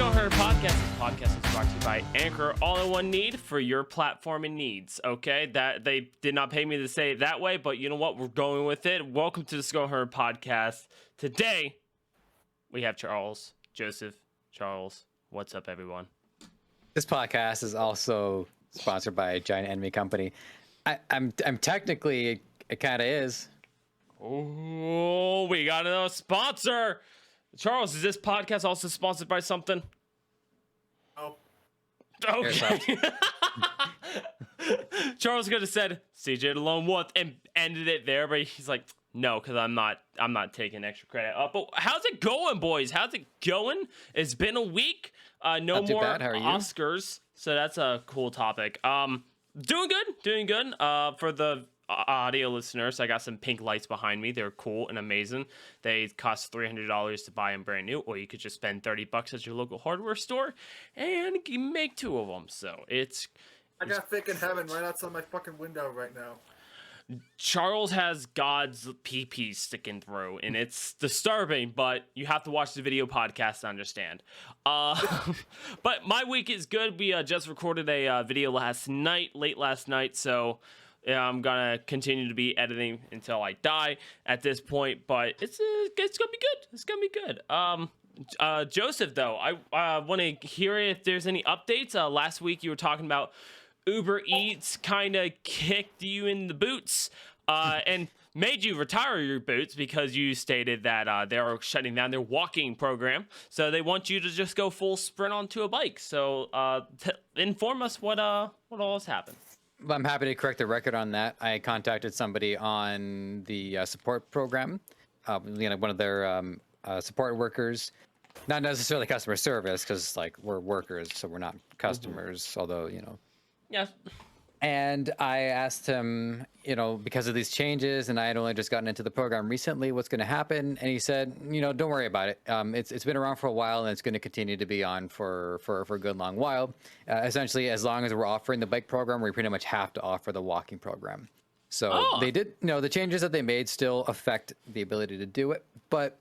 Go Her Podcast. This podcast is brought to you by Anchor, all-in-one need for your platforming needs. Okay, that they did not pay me to say it that way, but you know what? We're going with it. Welcome to the Go Her Podcast. Today, we have Charles, Joseph, Charles. What's up, everyone? This podcast is also sponsored by a giant enemy company. I'm technically, it kind of is. Oh, we got another sponsor. Charles, is this podcast also sponsored by something? Oh. Okay. Charles could have said CJ the Lone Wolf and ended it there, but he's like, no, because I'm not taking extra credit. But how's it going, boys? How's it going? It's been a week. No more Oscars, so that's a cool topic. Doing good. For the audio listeners, I got some pink lights behind me. They're cool and amazing. They cost $300 to buy them brand new, or you could just spend $30 at your local hardware store and you make two of them. So I got Thick in Heaven right outside my fucking window right now. Charles has God's pee sticking through, and it's disturbing, but you have to watch the video podcast to understand. But my week is good. We just recorded a video late last night, so I'm gonna continue to be editing until I die at this point, but it's gonna be good. It's gonna be good. Joseph, though, I want to hear if there's any updates. Last week you were talking about Uber Eats kind of kicked you in the boots and made you retire your boots because you stated that they're shutting down their walking program, so they want you to just go full sprint onto a bike. So inform us what all has happened. I'm happy to correct the record on that. I contacted somebody on the support program, one of their support workers, not necessarily customer service, because like we're workers, so we're not customers, although, Yes. And I asked him, because of these changes, and I had only just gotten into the program recently, what's going to happen? And he said, don't worry about it. It's been around for a while, and it's going to continue to be on for a good long while. Essentially, as long as we're offering the bike program, we pretty much have to offer the walking program. So they did, the changes that they made still affect the ability to do it, but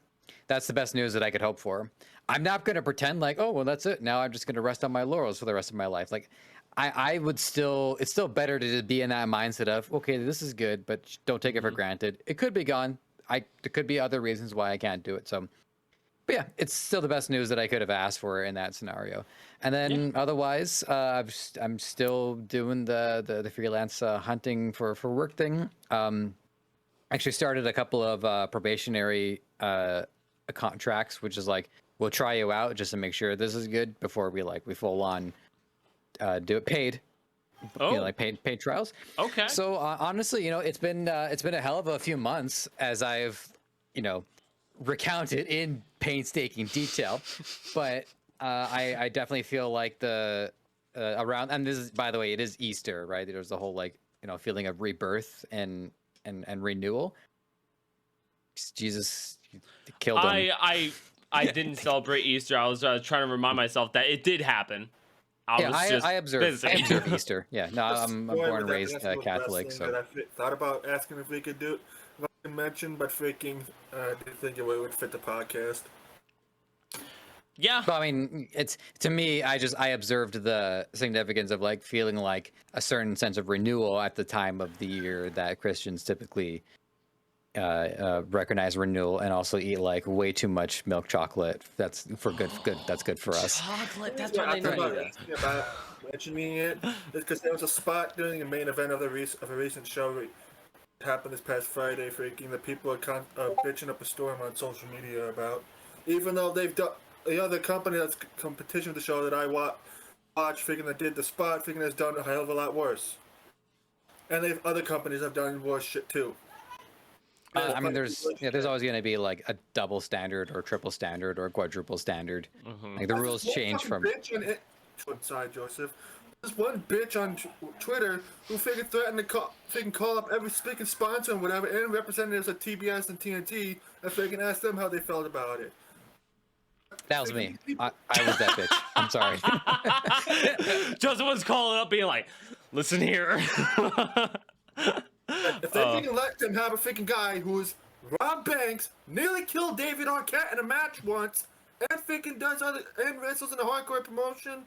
that's the best news that I could hope for. I'm not going to pretend like, oh, well, that's it. Now I'm just going to rest on my laurels for the rest of my life. Like, I would still, it's still better to be in that mindset of, okay, this is good, but don't take it for granted. It could be gone. There could be other reasons why I can't do it. So, but yeah, it's still the best news that I could have asked for in that scenario. And then otherwise, I'm still doing the freelance hunting for work thing. Actually started a couple of probationary contracts, which is like, we'll try you out just to make sure this is good before we full on do it paid, paid trials. Okay. So honestly, it's been a hell of a few months as I've recounted in painstaking detail, but I definitely feel like the around, and this is, by the way, it is Easter, right? There's the whole feeling of rebirth and renewal. Jesus killed him. I didn't celebrate Easter. I was trying to remind myself that it did happen. I observe Easter. Yeah, no, I'm born and raised Catholic. So I thought about asking if we could do it, if I could mention, but freaking didn't think it would fit the podcast. Yeah. Well, I mean, it's, to me, I observed the significance of feeling like a certain sense of renewal at the time of the year that Christians typically recognize renewal, and also eat way too much milk chocolate. That's good. That's good for us. Chocolate. That's what I know. About mentioning it because there was a spot during the main event of a recent show that happened this past Friday. Freaking the people are bitching up a storm on social media about, even though they've done the other company that's competition with the show that I watch, freaking that did the spot, freaking has done a hell of a lot worse, and other companies have done worse shit too. I mean, there's always going to be a double standard or triple standard or quadruple standard. The rules change from. Sorry, Joseph. There's one bitch on Twitter who threatened to call up every speaking sponsor and whatever, and representatives of TBS and TNT, and ask them how they felt about it. That was me. I was that bitch. I'm sorry. Joseph was calling up, being like, "Listen here." If they let them have a freaking guy who's Rob Banks nearly killed David Arquette in a match once, and freaking does other and wrestles in a hardcore promotion.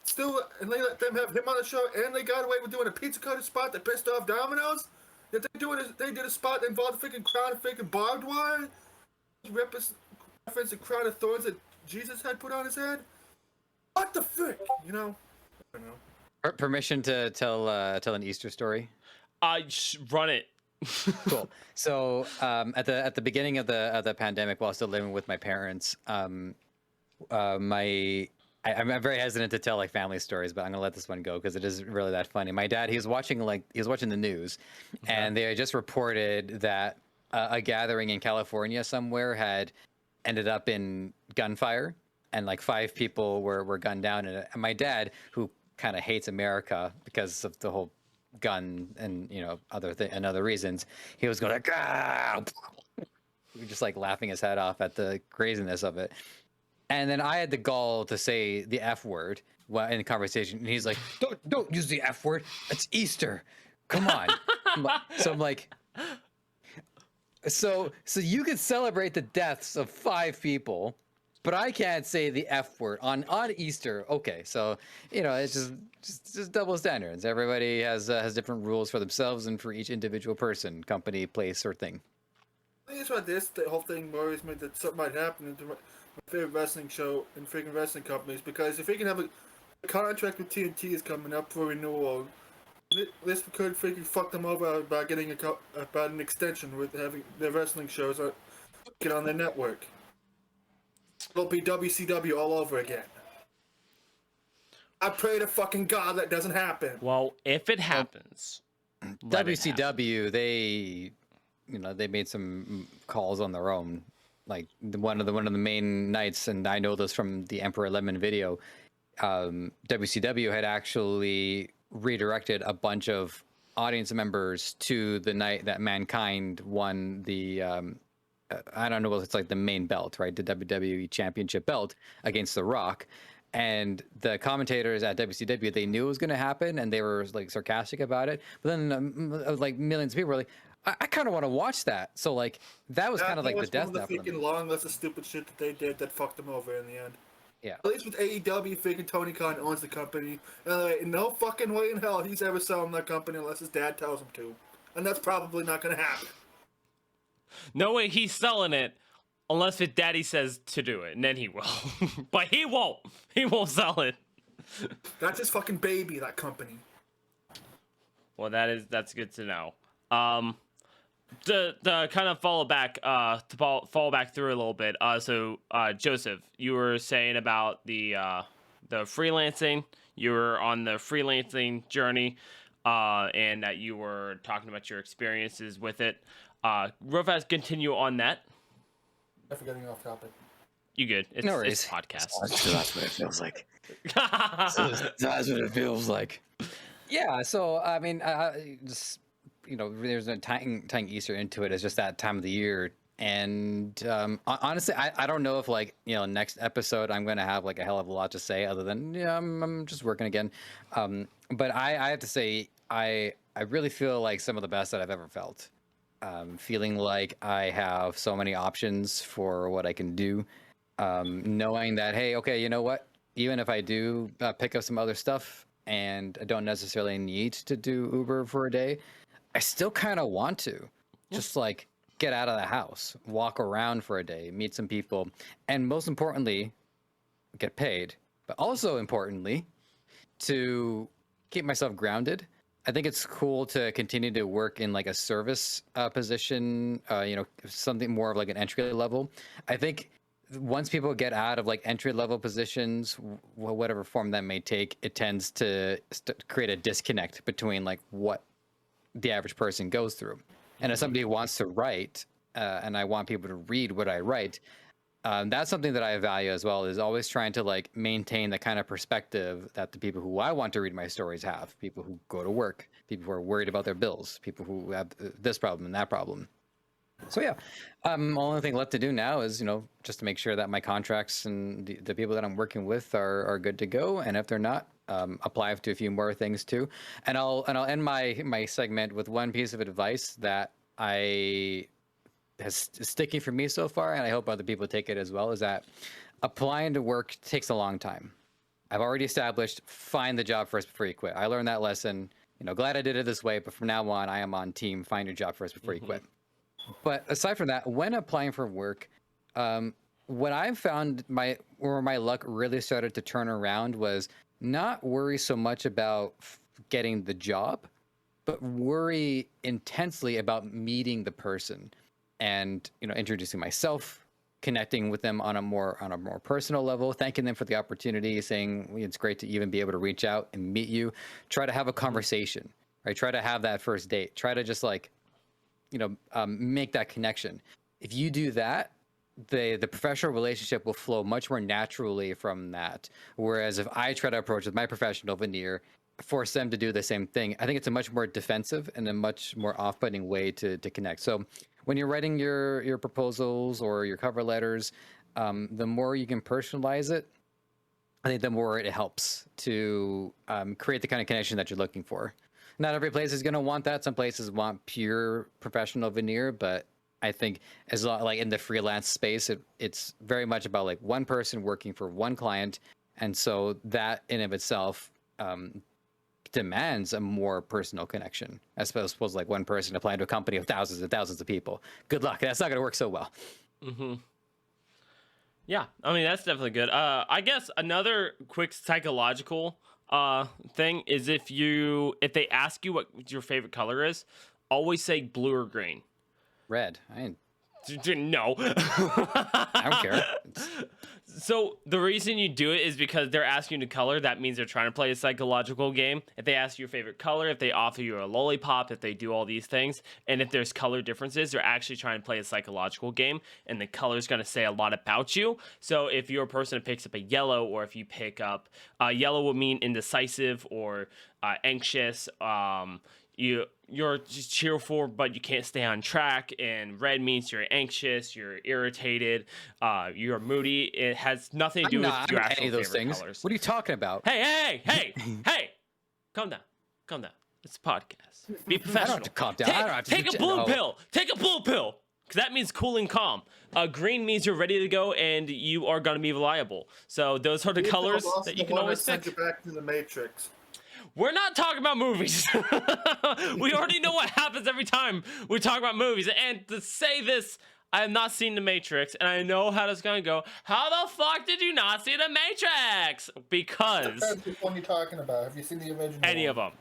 Still, and they let them have him on the show, and they got away with doing a pizza cutter spot that pissed off Domino's. That they did a spot that involved a freaking crown of freaking barbed wire, reference the crown of thorns that Jesus had put on his head. What the frick, you know? I don't know. Permission to tell an Easter story. Run it. Cool. So at the beginning of the pandemic, while still living with my parents, I'm very hesitant to tell like family stories, but I'm gonna let this one go because it is really that funny. My dad, he was watching the news, and they had just reported that a gathering in California somewhere had ended up in gunfire, and like 5 people were gunned down in it. And my dad, who kind of hates America because of the whole gun and other reasons, he was going like, ah! just like laughing his head off at the craziness of it. And then I had the gall to say the F word in the conversation, and he's like, "Don't use the F word. It's Easter. Come on." So I'm like, so you could celebrate the deaths of 5 people, but I can't say the F word on Easter. Okay, so it's just double standards. Everybody has different rules for themselves and for each individual person, company, place, or thing. I think it's about this. The whole thing worries me that something might happen to my favorite wrestling show and freaking wrestling companies, because if we can have a contract with TNT is coming up for renewal, this could freaking fuck them over by getting about an extension with having their wrestling shows get on their network. It'll be WCW all over again. I pray to fucking God that doesn't happen. Well, if it happens, WCW, they made some calls on their own. Like one of the main nights, and I know this from the Emperor Lemon video, WCW had actually redirected a bunch of audience members to the night that Mankind won the I don't know what it's like, the main belt, right? The WWE Championship belt against The Rock. And the commentators at WCW, they knew it was going to happen, and they were like sarcastic about it. But then like millions of people were like, I kind of want to watch that. So like that was kind of like the death knell. The freaking long list of stupid shit that they did that fucked them over in the end. Yeah. At least with AEW, freaking Tony Khan owns the company. And no fucking way in hell he's ever selling that company unless his dad tells him to. And that's probably not going to happen. No way he's selling it unless his daddy says to do it, and then he will. But he won't. He won't sell it. That's his fucking baby, that company. Well, that's good to know. To kind of follow back through a little bit. So Joseph, you were saying about the freelancing. You were on the freelancing journey, and that you were talking about your experiences with it. Real fast, continue on that. I'm forgetting off topic. You good? It's, No worries. It's a podcast. That's what it feels like. That's what it feels like. Yeah. So I mean, just there's a tying Easter into it. It's just that time of the year, and honestly, I don't know if next episode I'm gonna have like a hell of a lot to say other than I'm just working again. But I have to say I really feel like some of the best that I've ever felt. Feeling like I have so many options for what I can do. Knowing that, hey, okay, you know what? Even if I do pick up some other stuff and I don't necessarily need to do Uber for a day, I still kind of want to just like get out of the house, walk around for a day, meet some people, and most importantly, get paid. But also importantly, to keep myself grounded. I think it's cool to continue to work in like a service position, something more of like an entry level. I think once people get out of like entry level positions, whatever form that may take, it tends to create a disconnect between like what the average person goes through. And if somebody wants to write, and I want people to read what I write, that's something that I value as well, is always trying to like maintain the kind of perspective that the people who I want to read my stories have, people who go to work, people who are worried about their bills, people who have this problem and that problem. So yeah, only thing left to do now is, just to make sure that my contracts and the people that I'm working with are good to go. And if they're not, apply to a few more things too. And I'll end my segment with one piece of advice that I is sticking for me so far, and I hope other people take it as well, is that applying to work takes a long time. I've already established find the job first before you quit. I learned that lesson. Glad I did it this way, but from now on, I am on team find your job first before you quit. But aside from that, when applying for work, what I've found where my luck really started to turn around was not worry so much about getting the job, but worry intensely about meeting the person and introducing myself, connecting with them on a more personal level, thanking them for the opportunity, saying it's great to even be able to reach out and meet you, try to have a conversation, right? Try to have that first date, try to just make that connection. If you do that, the professional relationship will flow much more naturally from that. Whereas if I try to approach with my professional veneer, force them to do the same thing, I think it's a much more defensive and a much more off-putting way to connect. So when you're writing your proposals or your cover letters, the more you can personalize it, I think the more it helps to create the kind of connection that you're looking for. Not every place is going to want that. Some places want pure professional veneer, but I think like in the freelance space, it's very much about like one person working for one client. And so that in of itself demands a more personal connection, as opposed to like one person applying to a company of thousands and thousands of people. Good luck. That's not going to work so well. Yeah, I mean, that's definitely good. I guess another quick psychological thing is if they ask you what your favorite color is, always say blue or green. Red. No. I don't care. So the reason you do it is because they're asking you to color. That means they're trying to play a psychological game. If they ask you your favorite color, if they offer you a lollipop, if they do all these things, and if there's color differences, they're actually trying to play a psychological game, and the color is going to say a lot about you. So if you're a person who picks up a yellow, or if you pick up yellow would mean indecisive or anxious, you're just cheerful, but you can't stay on track. And red means you're anxious, you're irritated, you're moody. It has nothing to do with your actual any of those favorite things. colors. What are you talking about? Hey! Calm down. It's a podcast. Be professional. I don't have to calm down. Take a blue pill. Take a blue pill. Because that means cool and calm. Green means you're ready to go and you are going to be reliable. So those are the colors that you can always pick. Send you back to the Matrix. We're not talking about movies. We already know what happens every time we talk about movies. And to say this, I have not seen The Matrix, and I know how it's going to go. How the fuck did you not see The Matrix? Because... Which one are you talking about? Have you seen the original? Any of them.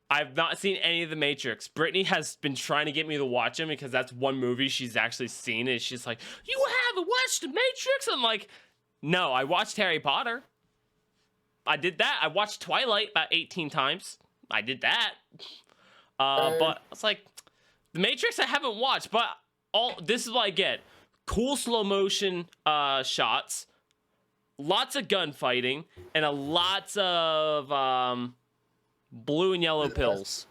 I've not seen any of The Matrix. Brittany has been trying to get me to watch them because that's one movie she's actually seen, and she's like, you haven't watched The Matrix? I'm like, no, I watched Harry Potter. I did that. I watched Twilight about 18 times. I did that. But it's like, The Matrix I haven't watched, but this is what I get. Cool slow motion shots, lots of gunfighting, and lots of blue and yellow pills.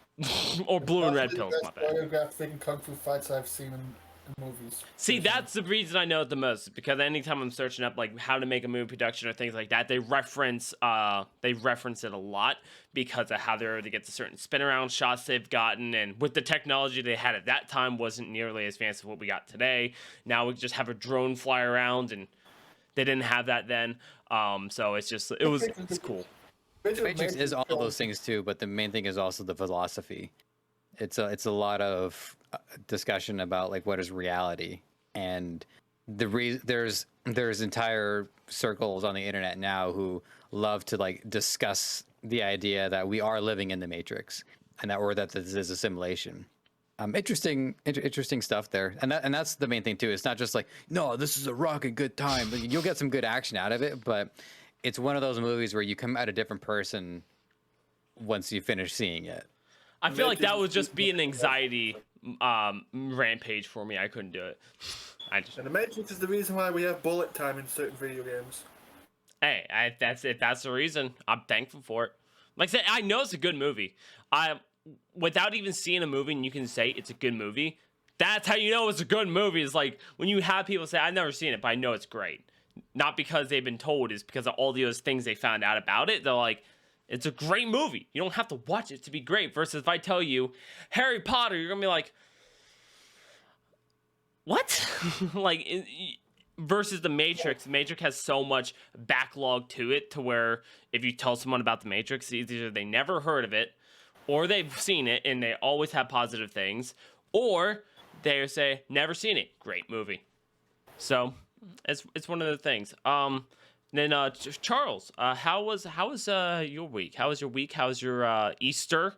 Or blue and red pills, my bad. Choreographed kung fu fights I've seen in movies. See, that's the reason I know it the most, because anytime I'm searching up like how to make a movie production or things like that, they reference it a lot because of how they're able to get the certain spin around shots they've gotten, and with the technology they had at that time wasn't nearly as fancy as what we got today. Now we just have a drone fly around, and they didn't have that then. So it's cool. The Matrix is all those things too, but the main thing is also the philosophy. It's a lot of discussion about like what is reality, and there's entire circles on the internet now who love to like discuss the idea that we are living in the Matrix, and that this is a simulation. Interesting stuff there, and that's the main thing too. It's not just like, no, this is a rocking good time. You'll get some good action out of it, but it's one of those movies where you come out a different person once you finish seeing it. I feel like that would just be an anxiety rampage for me. I couldn't do it. And the Matrix is the reason why we have bullet time in certain video games. Hey, that's it. That's the reason. I'm thankful for it. Like I said, I know it's a good movie. Without even seeing a movie and you can say it's a good movie, that's how you know it's a good movie. It's like when you have people say, I've never seen it, but I know it's great. Not because they've been told, it's because of all those things they found out about it. They're like, it's a great movie. You don't have to watch it to be great. Versus if I tell you Harry Potter, you're going to be like, what? Like versus the Matrix. Matrix has so much backlog to it to where if you tell someone about the Matrix, either they never heard of it, or they've seen it and they always have positive things, or they say never seen it. Great movie. So it's one of the things. Then Charles, how was your week? How was your week? How was your Easter?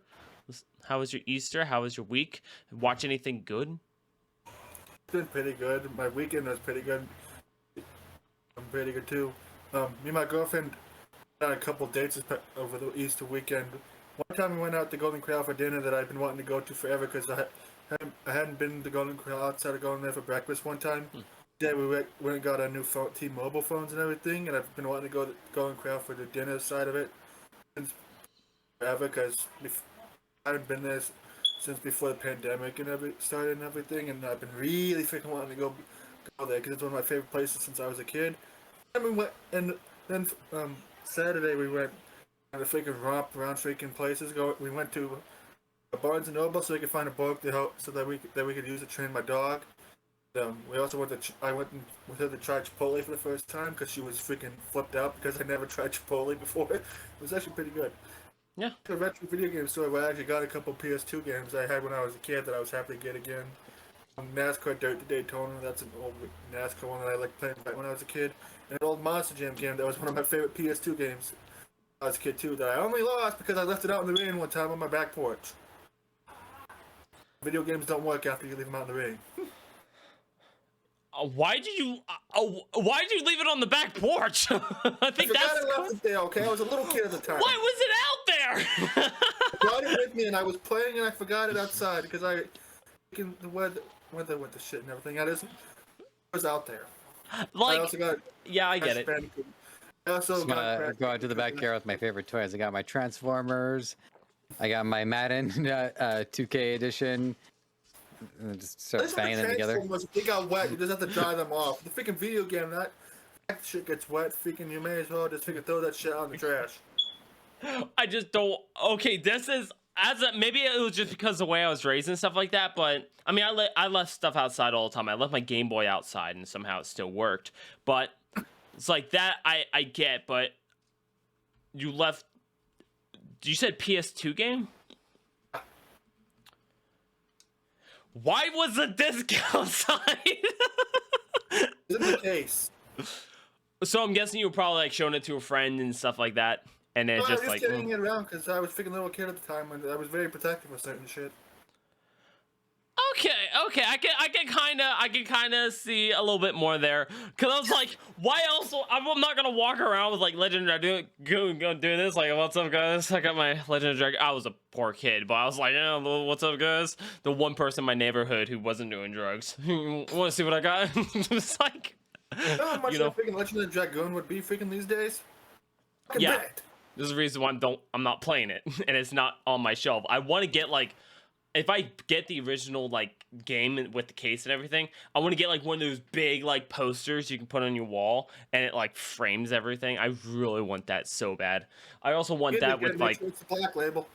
How was your Easter? How was your week? Watch anything good? It's been pretty good. My weekend was pretty good. I'm pretty good too. Me and my girlfriend went on a couple dates over the Easter weekend. One time we went out to Golden Corral for dinner that I've been wanting to go to forever because I hadn't been to Golden Corral outside of going there for breakfast one time. Yeah, we went and got our new T-Mobile phones and everything, and I've been wanting to go to Golden Corral for the dinner side of it since forever because I haven't been there since before the pandemic and started and everything, and I've been really freaking wanting to go there because it's one of my favorite places since I was a kid. And we went, and then Saturday we went on a freaking romp around freaking places. We went to a Barnes and Noble so we could find a book to help so that we could use to train my dog. We also I went with her to try Chipotle for the first time because she was freaking flipped out because I never tried Chipotle before. It was actually pretty good. Yeah. A retro video game store where I actually got a couple PS2 games I had when I was a kid that I was happy to get again. NASCAR Dirt to Daytona, that's an old NASCAR one that I liked playing back when I was a kid. And an old Monster Jam game that was one of my favorite PS2 games when I was a kid too that I only lost because I left it out in the rain one time on my back porch. Video games don't work after you leave them out in the rain. Why did you leave it on the back porch? I think I left it there, okay? I was a little kid at the time. Why was it out there? I brought it with me and I was playing and I forgot it outside because the weather went to shit and everything. It was out there. Like, I also got I get it. I also got go out to the backyard with my favorite toys. I got my Transformers. I got my Madden 2K edition. And just start banging them together. They got wet. You just have to dry them off. The freaking video game, that shit gets wet. Freaking, you may as well just freaking throw that shit out in the trash. I just don't. Okay, this is maybe it was just because of the way I was raised and stuff like that. But I mean, I left stuff outside all the time. I left my Game Boy outside, and somehow it still worked. But it's like that. I get, but you left. You said PS2 game. Why was the disc outside? It's in the case. So I'm guessing you were probably like showing it to a friend and stuff like that, and then I was like carrying it around because I was a freaking little kid at the time and I was very protective of certain shit. Okay, I can kind of see a little bit more there, cause I was like, why else? I'm not gonna walk around with like Legend of Dragon doing this. Like, what's up, guys? I got my Legend of Dragon. I was a poor kid, but I was like, yeah, what's up, guys? The one person in my neighborhood who wasn't doing drugs. Want to see what I got? It's like, You know how much a freaking Legend of Dragoon would be freaking these days? Yeah. This is the reason why I'm not playing it, and it's not on my shelf. I want to get like. If I get the original like game with the case and everything, I want to get like one of those big like posters you can put on your wall and it like frames everything. I really want that so bad. I also want that with like it's a black label.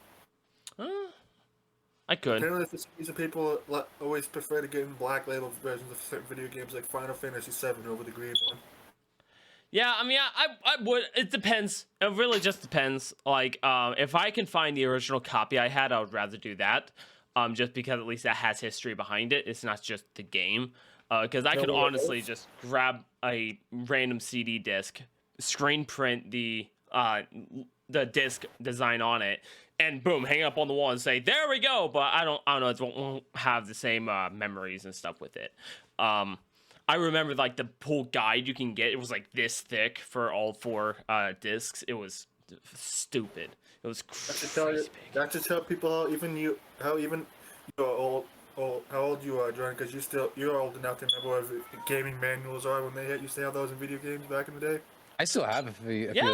I could. Apparently, for some reason, people always prefer to get in black label versions of certain video games like Final Fantasy VII over the green one. Yeah, I mean, I would. It depends. It really just depends. Like, if I can find the original copy I had, I would rather do that. Just because at least that has history behind it. It's not just the game. Because I could honestly just grab a random CD disc, screen print the disc design on it, and boom, hang it up on the wall and say, "There we go." But I don't know. It won't have the same memories and stuff with it. I remember like the whole guide you can get. It was like this thick for all 4 discs. It was stupid. It was crazy big. That should tell people how old you are, John, because you're old enough to remember what gaming manuals are when they used to have those in video games back in the day. I still have a few of them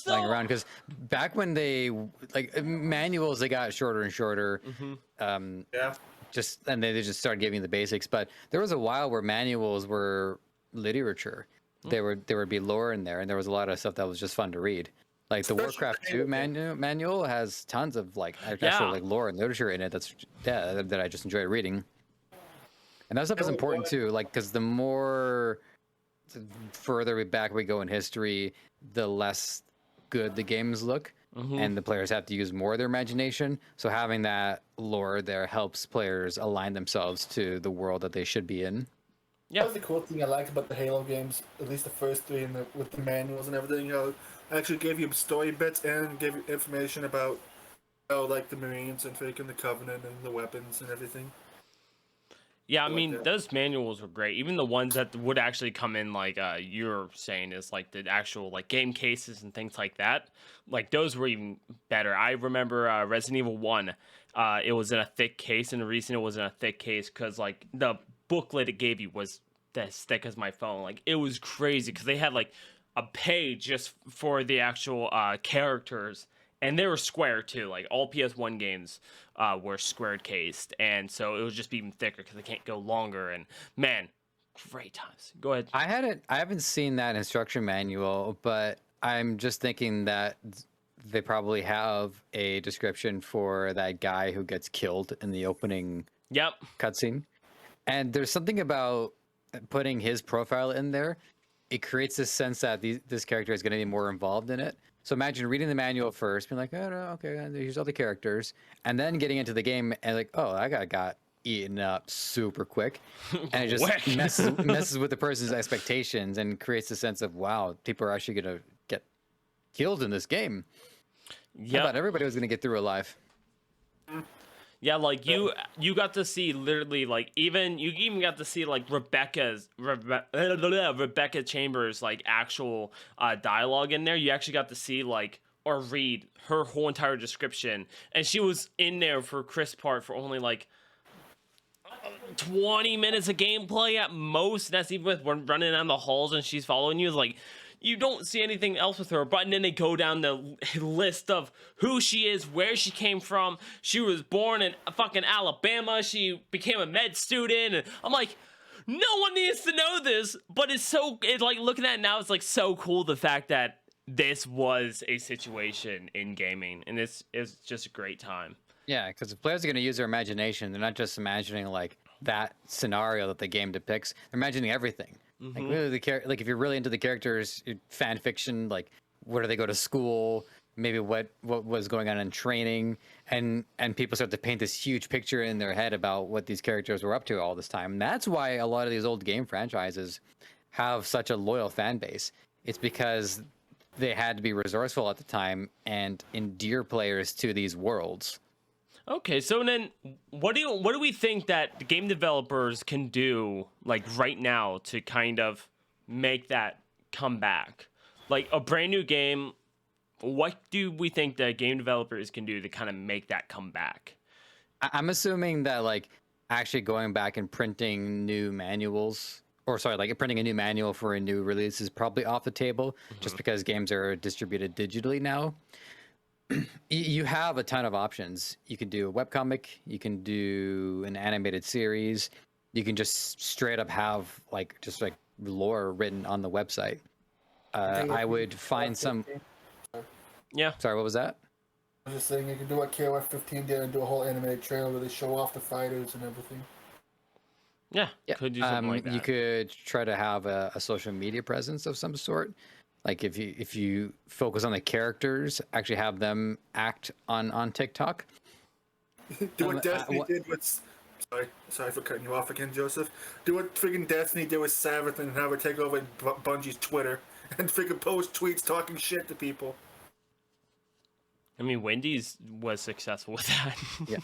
lying around because back when they like manuals, they got shorter and shorter. Mm-hmm. And they just started giving the basics. But there was a while where manuals were literature. There would be lore in there, and there was a lot of stuff that was just fun to read. Like the Warcraft 2 manual has tons of like actual like lore and literature in it. That I just enjoyed reading. And that stuff is Yeah, important too, like because the more further back we go in history, the less good the games look, and the players have to use more of their imagination. So having that lore there helps players align themselves to the world that they should be in. That was the cool thing I liked about the Halo games, at least the first three, with the manuals and everything. You know, I actually gave you story bits and gave you information about, like the Marines and freaking the Covenant and the weapons and everything. Yeah, I like mean, that. those manuals were great. Even the ones that would actually come in, like you're saying, is like the actual like game cases and things like that. Like those were even better. I remember Resident Evil 1. It was in a thick case, and the reason it was in a thick case because like the booklet it gave you was as thick as my phone. Like it was crazy because they had like a page just for the actual characters, and they were square too. Like all PS1 games were squared cased, and so it would just be even thicker because they can't go longer. And man, great times. Go ahead. I haven't seen that instruction manual, but I'm just thinking that they probably have a description for that guy who gets killed in the opening Yep. cutscene. And there's something about putting his profile in there. It creates this sense that this character is going to be more involved in it. So imagine reading the manual first, being like, oh, no, okay, here's all the characters, and then getting into the game and like, oh, I got eaten up super quick, and it just Quick. messes with the person's expectations and creates a sense of, wow, people are actually going to get killed in this game. I thought Yep. everybody was going to get through alive. Yeah, like you got to see literally like you even got to see like Rebecca Chambers like actual dialogue in there. You actually got to see like or read her whole entire description, and she was in there for Chris part for only like 20 minutes of gameplay at most. That's even with when running down the halls and she's following you. Like you don't see anything else with her, but then they go down the list of who she is, where she came from. She was born in fucking Alabama. She became a med student, and I'm like, no one needs to know this, but it's like looking at it now, it's like so cool the fact that this was a situation in gaming, and it's just a great time. Yeah, because if players are going to use their imagination, they're not just imagining like that scenario that the game depicts. They're imagining everything. Like really like if you're really into the characters, fan fiction, like where do they go to school? Maybe what was going on in training, and people start to paint this huge picture in their head about what these characters were up to all this time. And that's why a lot of these old game franchises have such a loyal fan base. It's because they had to be resourceful at the time and endear players to these worlds. Okay, so then what do we think that the game developers can do like right now to kind of make that come back? Like a brand new game, what do we think that game developers can do to kind of make that come back? I'm assuming that like actually going back and printing new manuals, or sorry, like printing a new manual for a new release is probably off the table, just because games are distributed digitally now. You have a ton of options. You can do a webcomic, you can do an animated series, you can just straight up have like just like lore written on the website. I would find some. Yeah. Sorry, what was that? I was just saying you can do what KOF 15 did and do a whole animated trailer where they show off the fighters and everything. Yeah, Yeah, could do something like that. you could try to have a social media presence of some sort. Like if you focus on the characters, actually have them act on TikTok. Do what Destiny did with. Sorry for cutting you off again, Joseph. Do what friggin' Destiny did with Sabbath and have her take over Bungie's Twitter and friggin' post tweets talking shit to people. I mean, Wendy's was successful with that. Yeah.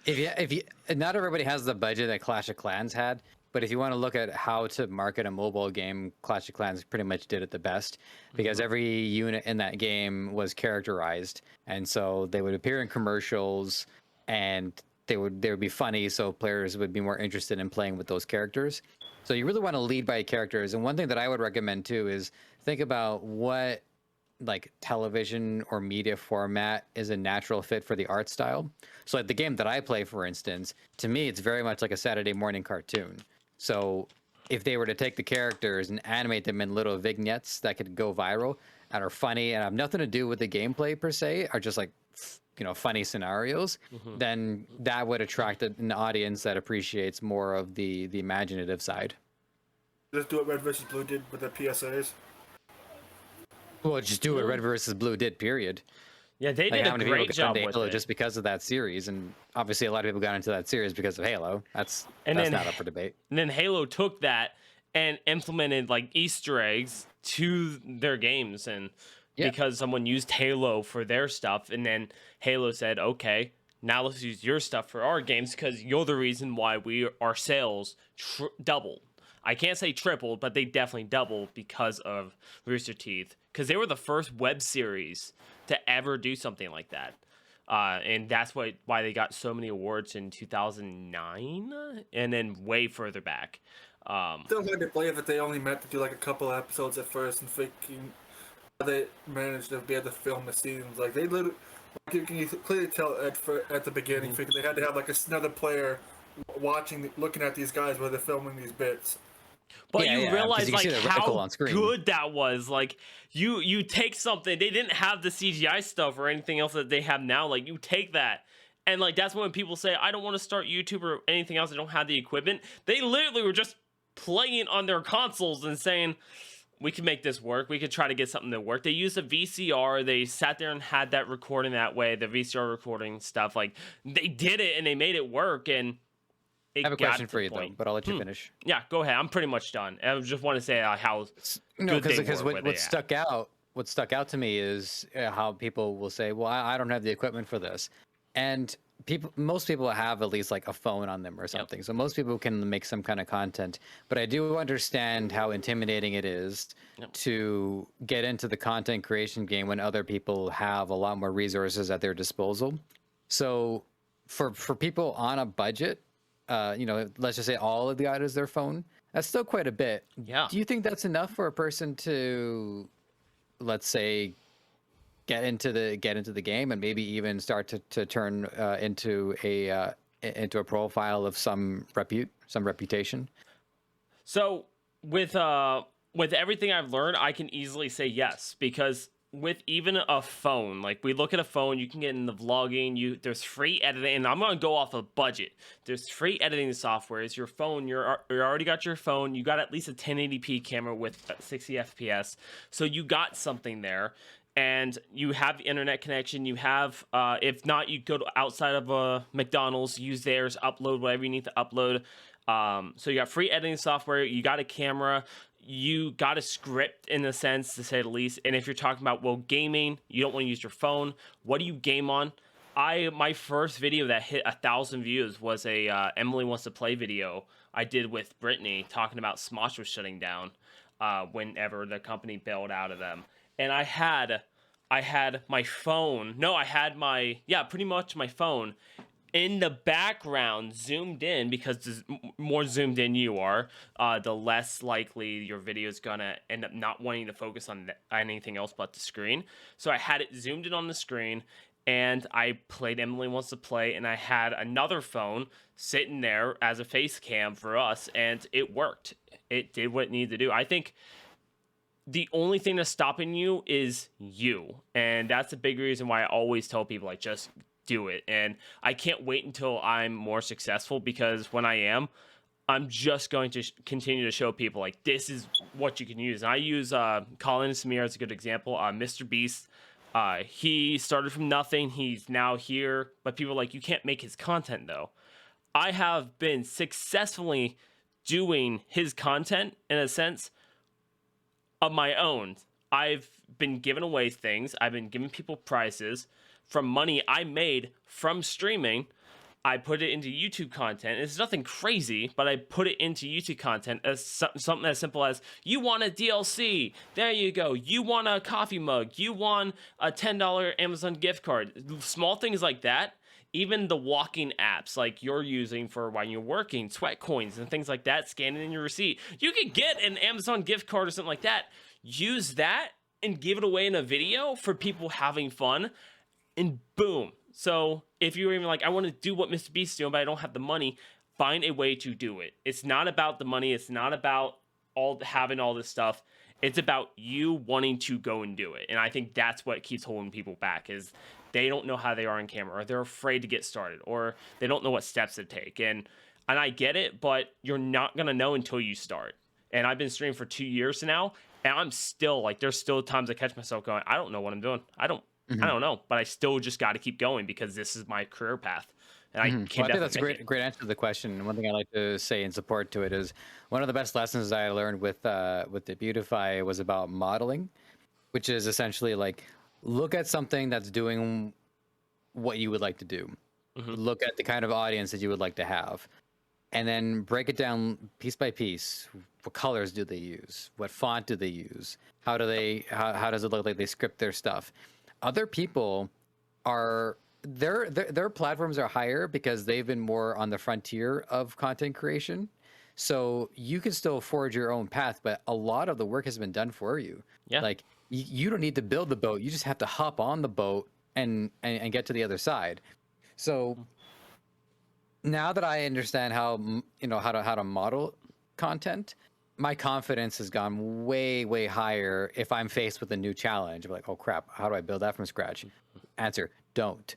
If you not everybody has the budget that Clash of Clans had, but if you want to look at how to market a mobile game, Clash of Clans pretty much did it the best, because every unit in that game was characterized, and so they would appear in commercials, and they would be funny, so players would be more interested in playing with those characters. So you really want to lead by characters, and one thing that I would recommend too is think about what like television or media format is a natural fit for the art style. So like the game that I play, for instance, to me it's very much like a Saturday morning cartoon. So if they were to take the characters and animate them in little vignettes that could go viral and are funny and have nothing to do with the gameplay per se, are just like funny scenarios, then that would attract an audience that appreciates more of the imaginative side. Just do what Red versus Blue did with the PSAs. Well, just do what Red versus Blue did, period. Yeah, they Like, did how a many people great got job into with Halo it. just because of that series, and obviously a lot of people got into that series because of Halo. That's not up for debate. And then Halo took that and implemented like Easter eggs to their games, and because someone used Halo for their stuff, and then Halo said, okay, now let's use your stuff for our games because you're the reason why our sales doubled. I can't say tripled, but they definitely doubled because of Rooster Teeth, because they were the first web series to ever do something like that. And that's why they got so many awards in 2009 and then way further back. Still hard to believe that they only meant to do like a couple episodes at first, and freaking they managed to be able to film the scenes. Like they literally, like, you can clearly tell at the beginning, freaking they had to have like another player looking at these guys while they're filming these bits. But you realize you like how screen. good that was. Like you take something, they didn't have the CGI stuff or anything else that they have now. Like you take that, and like that's when people say, I don't want to start YouTube or anything else. I don't have the equipment. They literally were just playing on their consoles and saying, we can make this work. We could try to get something to work. They used a VCR. They sat there and had that recording that way, the VCR recording stuff. Like they did it and they made it work. And I have a question for you though, but I'll let you finish. Yeah, go ahead. I'm pretty much done. I just want to say how because what stuck out to me is how people will say, well, I don't have the equipment for this, and most people have at least like a phone on them or something. So most people can make some kind of content, but I do understand how intimidating it is to get into the content creation game when other people have a lot more resources at their disposal. So for people on a budget, let's just say all of the items is their phone. That's still quite a bit. Yeah. Do you think that's enough for a person to, let's say, get into the game and maybe even start to turn into a profile of some reputation? So with everything I've learned, I can easily say yes, because with even a phone, like we look at a phone, you can get in the vlogging, there's free editing, and I'm gonna go off a budget. There's free editing software. It's your phone. You already got your phone. You got at least a 1080p camera with 60 FPS, so you got something there. And you have the internet connection. You have, if not, you go to outside of a McDonald's, use theirs, upload whatever you need to upload. So you got free editing software. You got a camera. You got a script in a sense, to say the least. And if you're talking about gaming, you don't want to use your phone. What do you game on? My first video that hit 1,000 views was a Emily Wants to Play video I did with Brittany talking about Smosh was shutting down whenever the company bailed out of them. And I had my phone. No, I had pretty much my phone in the background zoomed in, because the more zoomed in you are, the less likely your video is gonna end up not wanting to focus on anything else but the screen. So I had it zoomed in on the screen, and I played Emily Wants to Play, and I had another phone sitting there as a face cam for us, and it worked. It did what it needed to do. I think the only thing that's stopping you is you. And that's a big reason why I always tell people, like, just do it. And I can't wait until I'm more successful, because when I am, I'm just going to continue to show people, like, this is what you can use. And I use Colin and Samir as a good example. Mr. Beast, he started from nothing. He's now here. But people are like, you can't make his content, though. I have been successfully doing his content, in a sense, of my own. I've been giving away things. I've been giving people prizes from money I made from streaming. I put it into YouTube content. It's nothing crazy, but I put it into YouTube content as something as simple as, you want a DLC, there you go. You want a coffee mug, you want a $10 Amazon gift card. Small things like that. Even the walking apps like you're using for when you're working, sweat coins and things like that, scanning in your receipt. You could get an Amazon gift card or something like that. Use that and give it away in a video for people having fun, and boom. So if you're even like, I want to do what Mr. Beast's doing, but I don't have the money, find a way to do it. It's not about the money. It's not about having all this stuff. It's about you wanting to go and do it. And I think that's what keeps holding people back, is they don't know how they are on camera, or they're afraid to get started, or they don't know what steps to take. And I get it, but you're not gonna know until you start. And I've been streaming for 2 years now, and I'm still like, there's still times I catch myself going, I don't know what I'm doing. I don't know, but I still just got to keep going because this is my career path. And I can Well, I think definitely that's a great answer to the question. One thing I like to say in support to it is one of the best lessons I learned with the PewDiePie was about modeling, which is essentially like, look at something that's doing what you would like to do. Look at the kind of audience that you would like to have, and then break it down piece by piece. What colors do they use? What font do they use? How does it look like they script their stuff? Other people are their platforms are higher because they've been more on the frontier of content creation. So you can still forge your own path, but a lot of the work has been done for you. Yeah. Like you don't need to build the boat. You just have to hop on the boat and get to the other side. So now that I understand how to model content, my confidence has gone way higher if I'm faced with a new challenge. I'm like, oh crap, how do I build that from scratch? Answer: don't.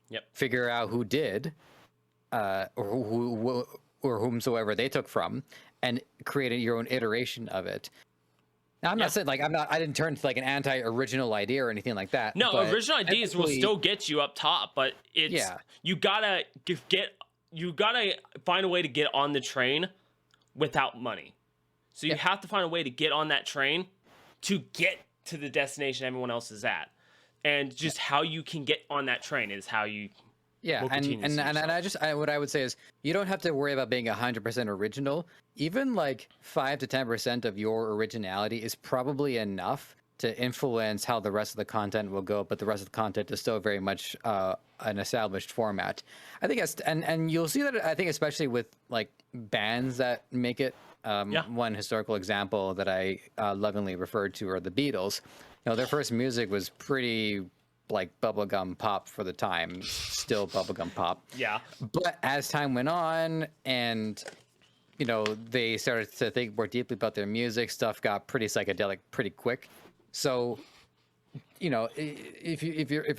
Yep. Figure out who did, or whomsoever they took from, and create your own iteration of it. Now, I'm not saying like I didn't turn to like an anti-original idea or anything like that. No, original ideas will still get you up top, but it's you gotta find a way to get on the train without money. So you have to find a way to get on that train to get to the destination everyone else is at. And just how you can get on that train is how you what I would say is you don't have to worry about being 100% original. Even like 5 to 10% of your originality is probably enough to influence how the rest of the content will go, but the rest of the content is still very much an established format. I think and you'll see that, I think, especially with like bands that make it. One historical example that I lovingly referred to are the Beatles. You know, their first music was pretty like bubblegum pop for the time, still bubblegum pop. Yeah. But as time went on and, you know, they started to think more deeply about their music, stuff got pretty psychedelic pretty quick. So, you know, if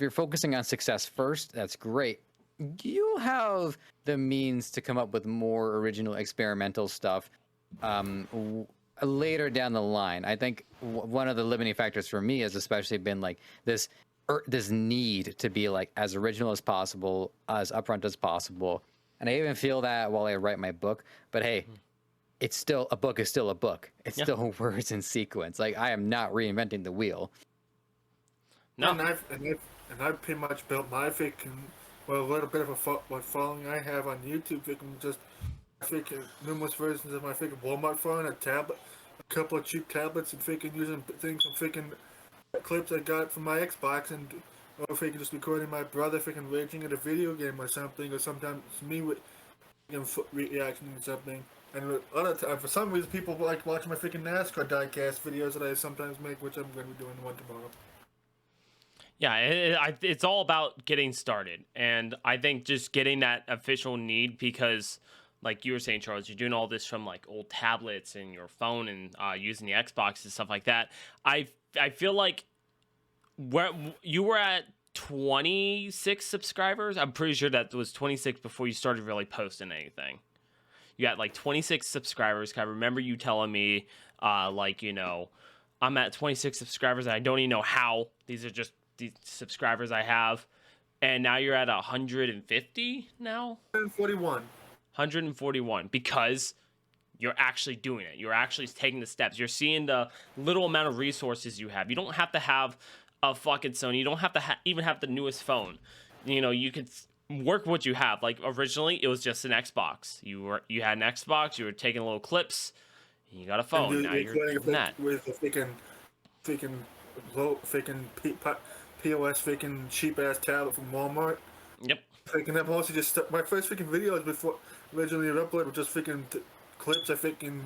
you're focusing on success first, that's great. You'll have the means to come up with more original experimental stuff later down the line. I think one of the limiting factors for me has especially been like this need to be like as original as possible, as upfront as possible. And I even feel that while I write my book, but hey, it's still a book is still a book. It's still words in sequence. Like I am not reinventing the wheel. No, and I've pretty much built my freaking, well, a little bit of what following I have on YouTube, freaking just freaking numerous versions of my freaking Walmart phone, a tablet, a couple of cheap tablets, and freaking using things from freaking clips I got from my Xbox, and or freaking just recording my brother freaking raging at a video game or something, or sometimes me with reacting to something. And other time, for some reason, people like watching my freaking NASCAR diecast videos that I sometimes make, which I'm going to be doing one tomorrow. Yeah, it's all about getting started, and I think just getting that official need, because like you were saying, Charles, you're doing all this from like old tablets and your phone and using the Xbox and stuff like that. I feel like where you were at 26 subscribers, I'm pretty sure that was 26 before you started really posting anything. You got like 26 subscribers. I remember you telling me, like, you know, I'm at 26 subscribers and I don't even know how. These are just the subscribers I have. And now you're at 150 now? 141 because you're actually doing it. You're actually taking the steps. You're seeing the little amount of resources you have. You don't have to have a fucking Sony. You don't have to even have the newest phone. You know, you could work what you have. Like originally, it was just an Xbox. You had an Xbox. You were taking little clips. And you got a phone. Now you're doing that with a freaking POS freaking cheap ass tablet from Walmart. Yep. Freaking that mostly just my first freaking videos before originally uploaded were just freaking clips. I freaking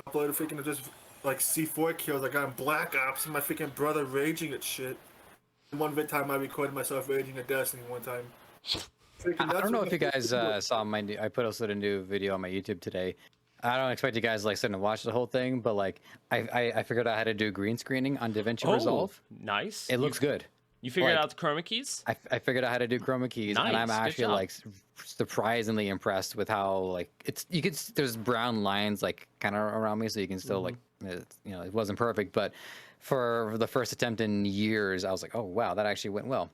uploaded freaking just like C4 kills I got in Black Ops and my freaking brother raging at shit. One time I recorded myself raging at Destiny one time. I don't know if you guys saw my new, I posted a new video on my YouTube today. I don't expect you guys like sitting and watch the whole thing, but like I figured out how to do green screening on DaVinci Resolve. Nice. It looks good. You figured Like, out the chroma keys? I figured out how to do chroma keys, and I'm Nice, good actually job. like surprisingly impressed with how like there's brown lines like kind of around me, so you can still like it wasn't perfect, but for the first attempt in years, I was like, oh wow, that actually went well.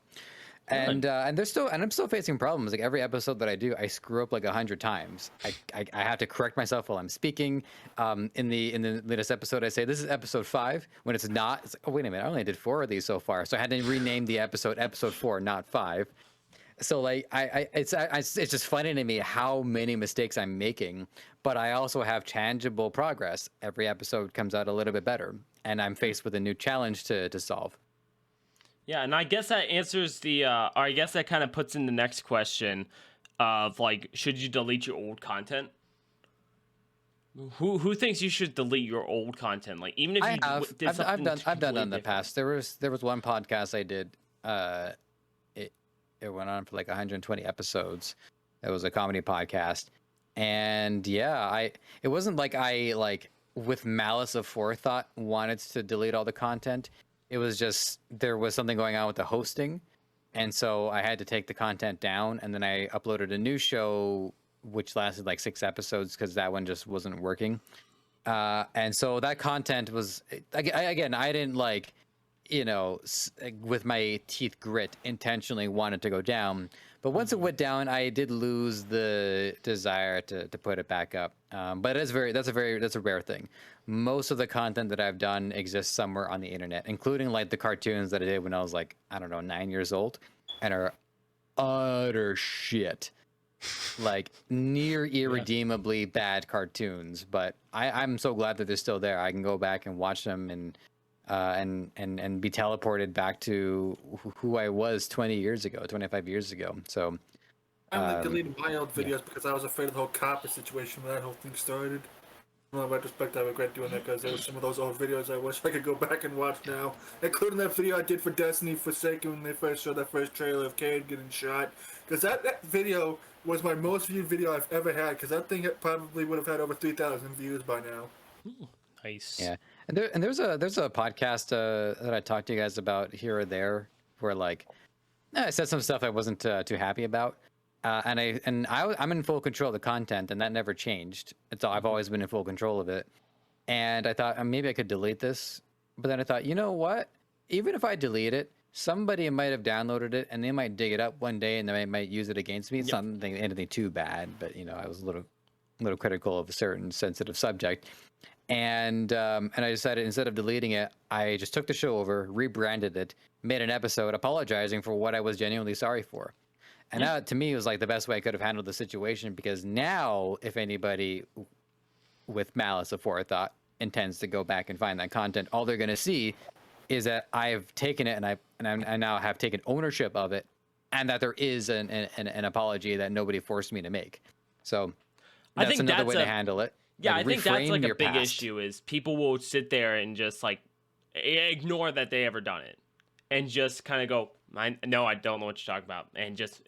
Good. And I'm still facing problems. Like every episode that I do, I screw up like 100 times. I have to correct myself while I'm speaking. In the latest episode, I say this is episode 5 when it's not. It's like, oh wait a minute, I only did 4 of these so far, so I had to rename the episode 4, not 5. So like it's just funny to me how many mistakes I'm making, but I also have tangible progress. Every episode comes out a little bit better, and I'm faced with a new challenge to solve. Yeah, and I guess that answers the, or I guess that kind of puts in the next question of like, should you delete your old content? Who thinks you should delete your old content? Like, even if I you have. did something I've done that in the completely past. There was one podcast I did. It went on for like 120 episodes. It was a comedy podcast, and yeah, it wasn't like I like with malice of forethought wanted to delete all the content. It was just there was something going on with the hosting, and so I had to take the content down, and then I uploaded a new show which lasted like 6 episodes because that one just wasn't working. And so that content was again, I didn't like, with my teeth grit intentionally wanted to go down, but once it went down, I did lose the desire to put it back up. But that's a rare thing. Most of the content that I've done exists somewhere on the internet, including like the cartoons that I did when I was like, I don't know, 9 years old, and are utter shit. Like near irredeemably bad cartoons, but I'm so glad that they're still there. I can go back and watch them and be teleported back to who I was 20 years ago, 25 years ago. So I'm like deleting my old videos because I was afraid of the whole copy situation when that whole thing started. In retrospect, I regret doing that because there were some of those old videos I wish I could go back and watch now, including that video I did for Destiny Forsaken when they first showed that first trailer of Cade getting shot. Because that video was my most viewed video I've ever had, because that thing probably would have had over 3,000 views by now. Nice. yeah, and there's a podcast that I talked to you guys about here or there where like I said some stuff I wasn't too happy about. I'm in full control of the content, and that never changed. I've always been in full control of it. And I thought maybe I could delete this, but then I thought, you know what? Even if I delete it, somebody might have downloaded it, and they might dig it up one day, and they might use it against me. It's not anything too bad, but I was a little critical of a certain sensitive subject. And I decided instead of deleting it, I just took the show over, rebranded it, made an episode apologizing for what I was genuinely sorry for. And that, to me, was like the best way I could have handled the situation, because now, if anybody with malice aforethought intends to go back and find that content, all they're going to see is that I've taken it and I now have taken ownership of it, and that there is an apology that nobody forced me to make. So I think another that's way to handle it. Yeah, like, I think that's like a reframe big your past. issue is people will sit there and just like ignore that they ever done it and just kind of go, I don't know what you're talking about, and just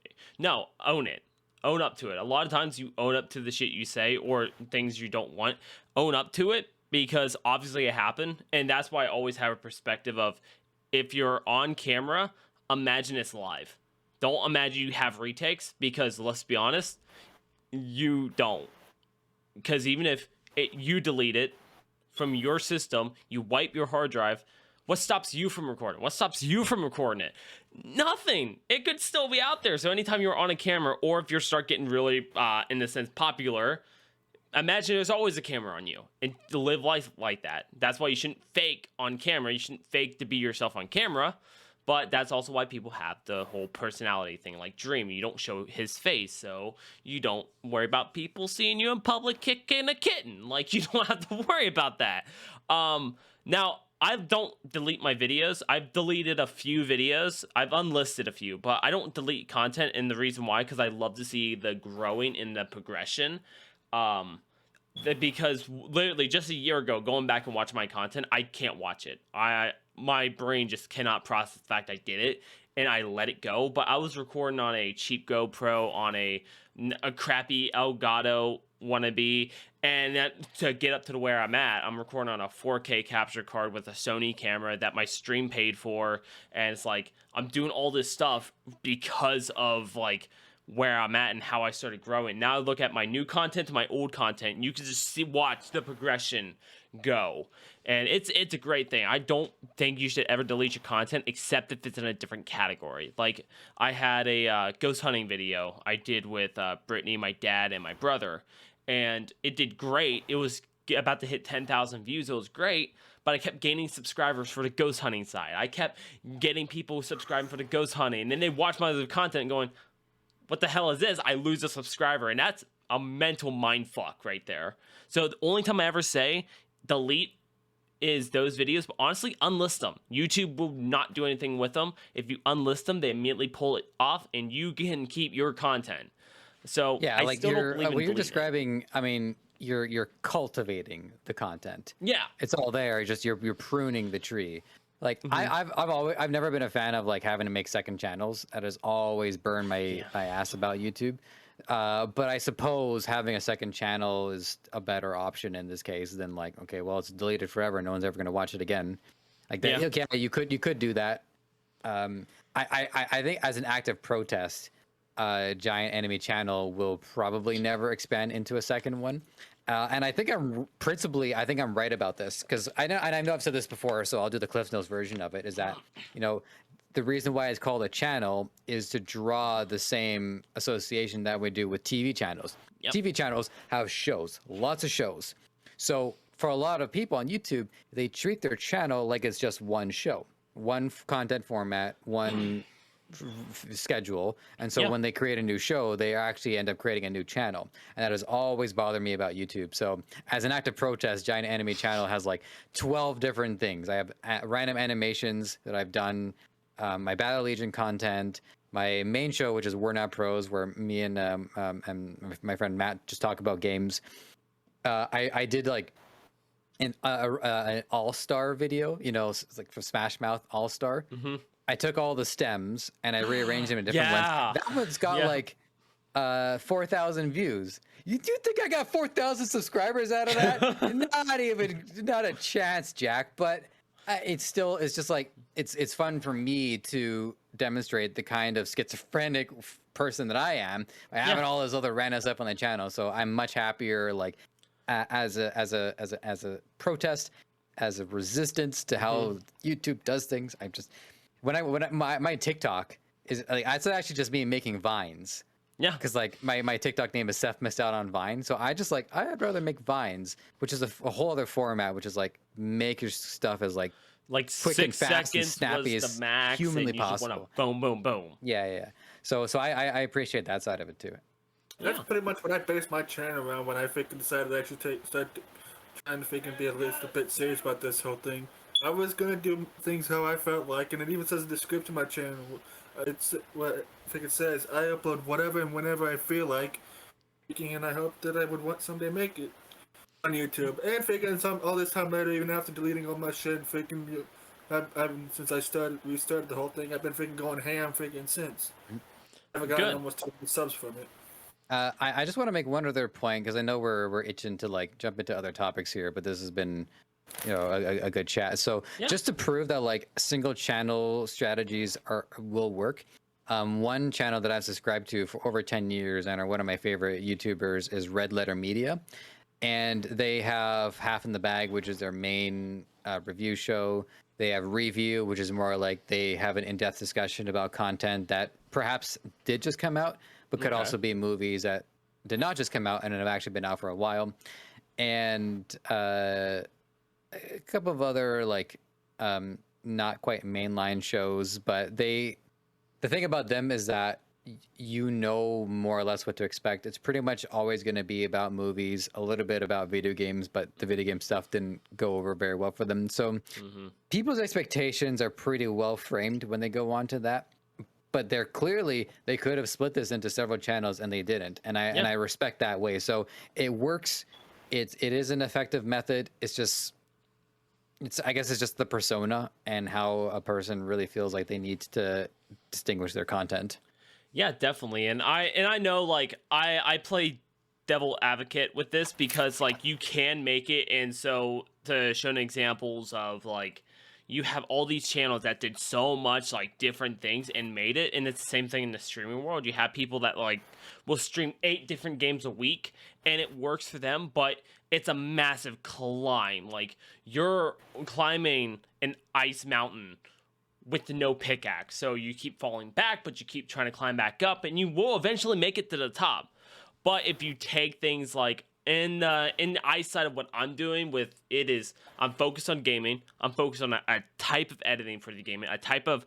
own it. Own up to it. A lot of times you own up to the shit you say or things you don't want. Own up to it, because obviously it happened, and that's why I always have a perspective of, if you're on camera, imagine it's live. Don't imagine you have retakes, because let's be honest, you don't. Because even if you delete it from your system, you wipe your hard drive, what stops you from recording? What stops you from recording it? Nothing. It could still be out there. So anytime you're on a camera, or if you start getting really, in a sense, popular, imagine there's always a camera on you, and to live life like that. That's why you shouldn't fake on camera. You shouldn't fake to be yourself on camera. But that's also why people have the whole personality thing. Like Dream, you don't show his face, so you don't worry about people seeing you in public kicking a kitten. Like, you don't have to worry about that. Now, I don't delete my videos. I've deleted a few videos. I've unlisted a few, but I don't delete content, and the reason why, because I love to see the growing in the progression. Because literally just a year ago, going back and watching my content, I can't watch it. My brain just cannot process the fact I did it, and I let it go. But I was recording on a cheap GoPro on a crappy Elgato want to be. And that, to get up to where I'm at, I'm recording on a 4K capture card with a Sony camera that my stream paid for. And it's like, I'm doing all this stuff because of like where I'm at and how I started growing. Now I look at my new content to my old content, and you can just watch the progression go. And it's a great thing. I don't think you should ever delete your content except if it's in a different category. Like, I had a ghost hunting video I did with Brittany, my dad, and my brother, and it did great. It was about to hit 10,000 views. It was great, but I kept gaining subscribers for the ghost hunting side. I kept getting people subscribing for the ghost hunting, and then they watch my other content and going, what the hell is this? I lose a subscriber, and that's a mental mind fuck right there. So the only time I ever say delete is those videos, but honestly, unlist them. YouTube will not do anything with them. If you unlist them, they immediately pull it off, and you can keep your content. So Yeah, I like still don't believe in what you're deleting it. describing, I mean, you're cultivating the content. Yeah. It's all there. It's just you're pruning the tree. Like Mm-hmm. I've never been a fan of like having to make second channels. That has always burned my ass about YouTube. But I suppose having a second channel is a better option in this case than like, okay, well, it's deleted forever. No one's ever going to watch it again. Like that. Yeah. Okay, you could do that. I think as an act of protest, Giant Enemy Channel will probably never expand into a second one. And I think I'm right about this, because I know I've said this before, so I'll do the Cliff Notes version of it. Is that, you know, the reason why it's called a channel is to draw the same association that we do with TV channels. Yep. TV channels have shows, lots of shows. So for a lot of people on YouTube, they treat their channel like it's just one show, one content format, one schedule. And so when they create a new show, they actually end up creating a new channel. And that has always bothered me about YouTube. So as an act of protest, Giant Enemy Channel has like 12 different things. I have random animations that I've done, my Battle Legion content, my main show, which is We're Not Pros, where me and my friend Matt just talk about games. I did like an all-star video, you know, it's like for Smash Mouth All-Star. Mm-hmm. I took all the stems and I rearranged them in different Yeah. ones. That one's got like 4,000 views. You do think I got 4,000 subscribers out of that? Not a chance, Jack. But it's just like it's fun for me to demonstrate the kind of schizophrenic person that I am by having all those other random stuff on the channel. So I'm much happier, like as a protest, as a resistance to how YouTube does things. I'm just. My TikTok is like, it's actually just me making vines. Yeah. Because like my TikTok name is Seth Missed Out on Vine. So I'd rather make vines, which is a whole other format, which is like make your stuff as like quick 6 and fast and seconds snappy was as the max, humanly and you just possible. wanna boom, boom, boom. Yeah. So I appreciate that side of it too. That's pretty much what I based my channel around when I freaking decided to actually start trying to freaking be at least a bit serious about this whole thing. I was gonna do things how I felt like, and it even says in the description of my channel. It's what I think it says. I upload whatever and whenever I feel like, and I hope that I would want someday make it on YouTube. And freaking all this time later, even after deleting all my shit, freaking, since I restarted the whole thing, I've been freaking going ham freaking since. I've gotten almost 200 subs from it. I just want to make one other point, because I know we're itching to like jump into other topics here, but this has been, you know, a good chat. So just to prove that like single channel strategies will work, one channel that I've subscribed to for over 10 years and are one of my favorite YouTubers is Red Letter Media, and they have Half in the Bag, which is their main review show. They have Review, which is more like they have an in-depth discussion about content that perhaps did just come out, but could also be movies that did not just come out and have actually been out for a while. And a couple of other like not quite mainline shows, but the thing about them is that you know more or less what to expect. It's pretty much always going to be about movies, a little bit about video games, but the video game stuff didn't go over very well for them. So people's expectations are pretty well framed when they go on to that. But they could have split this into several channels and they didn't. And I respect that way. So it works. It is an effective method. I guess it's just the persona and how a person really feels like they need to distinguish their content. Yeah, definitely. And I know, like, I play devil advocate with this because like you can make it, and so to show examples of like you have all these channels that did so much like different things and made it, and it's the same thing in the streaming world. You have people that like will stream 8 different games a week and it works for them, but it's a massive climb. Like you're climbing an ice mountain with no pickaxe, so you keep falling back, but you keep trying to climb back up, and you will eventually make it to the top. But if you take things like in the eyesight of what I'm doing with it is, I'm focused on gaming. I'm focused on a type of editing for the gaming, a type of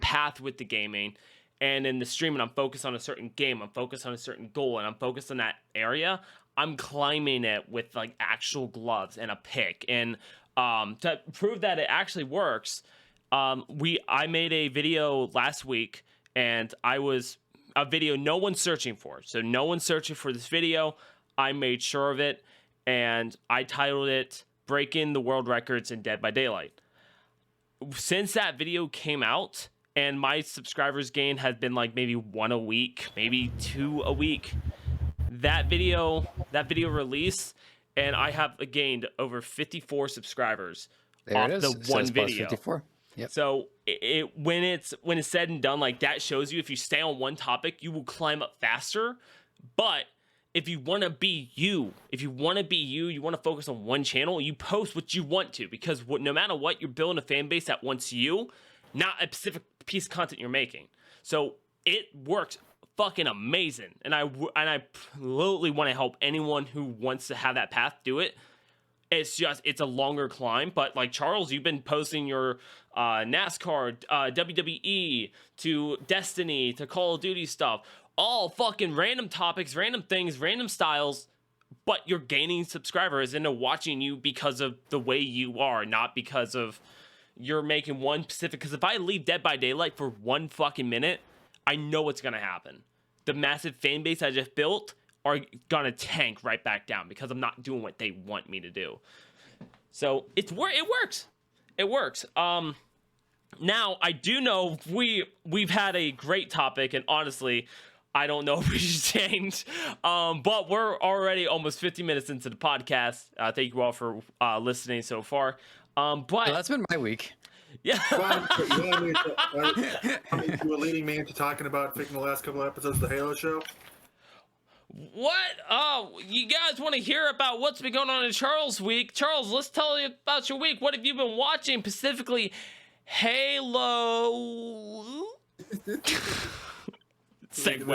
path with the gaming. And in the streaming, I'm focused on a certain game. I'm focused on a certain goal, and I'm focused on that area. I'm climbing it with like actual gloves and a pick. And to prove that it actually works, I made a video last week, and I was a video no one's searching for. So no one's searching for this video. I made sure of it, and I titled it "Breaking the World Records in Dead by Daylight." Since that video came out, and my subscribers gain has been like maybe 1 a week, maybe 2 a week. That video released, and I have gained over 54 subscribers off the one video. 54. Yep. So when it's said and done, like that shows you if you stay on one topic, you will climb up faster. But if you want to be you, you want to focus on one channel, you post what you want to, because no matter what, you're building a fan base that wants you, not a specific piece of content you're making. So it works fucking amazing, and I absolutely want to help anyone who wants to have that path do it. It's a longer climb, but like Charles, you've been posting your NASCAR, WWE, to Destiny, to Call of Duty stuff, all fucking random topics, random things, random styles, but you're gaining subscribers and they're watching you because of the way you are, not because of you're making one specific. Because if I leave Dead by Daylight for 1 fucking minute, I know what's gonna happen. The massive fan base I just built are gonna tank right back down because I'm not doing what they want me to do. So it works. It works. Now I do know we've had a great topic, and honestly, I don't know if we should change. But we're already almost 50 minutes into the podcast. Thank you all for listening so far. But well, that's been my week. Yeah. You were leading me into talking about picking the last couple of episodes of the Halo show. What? Oh, you guys want to hear about what's been going on in Charles' week? Charles, let's tell you about your week. What have you been watching, specifically Halo? Segue.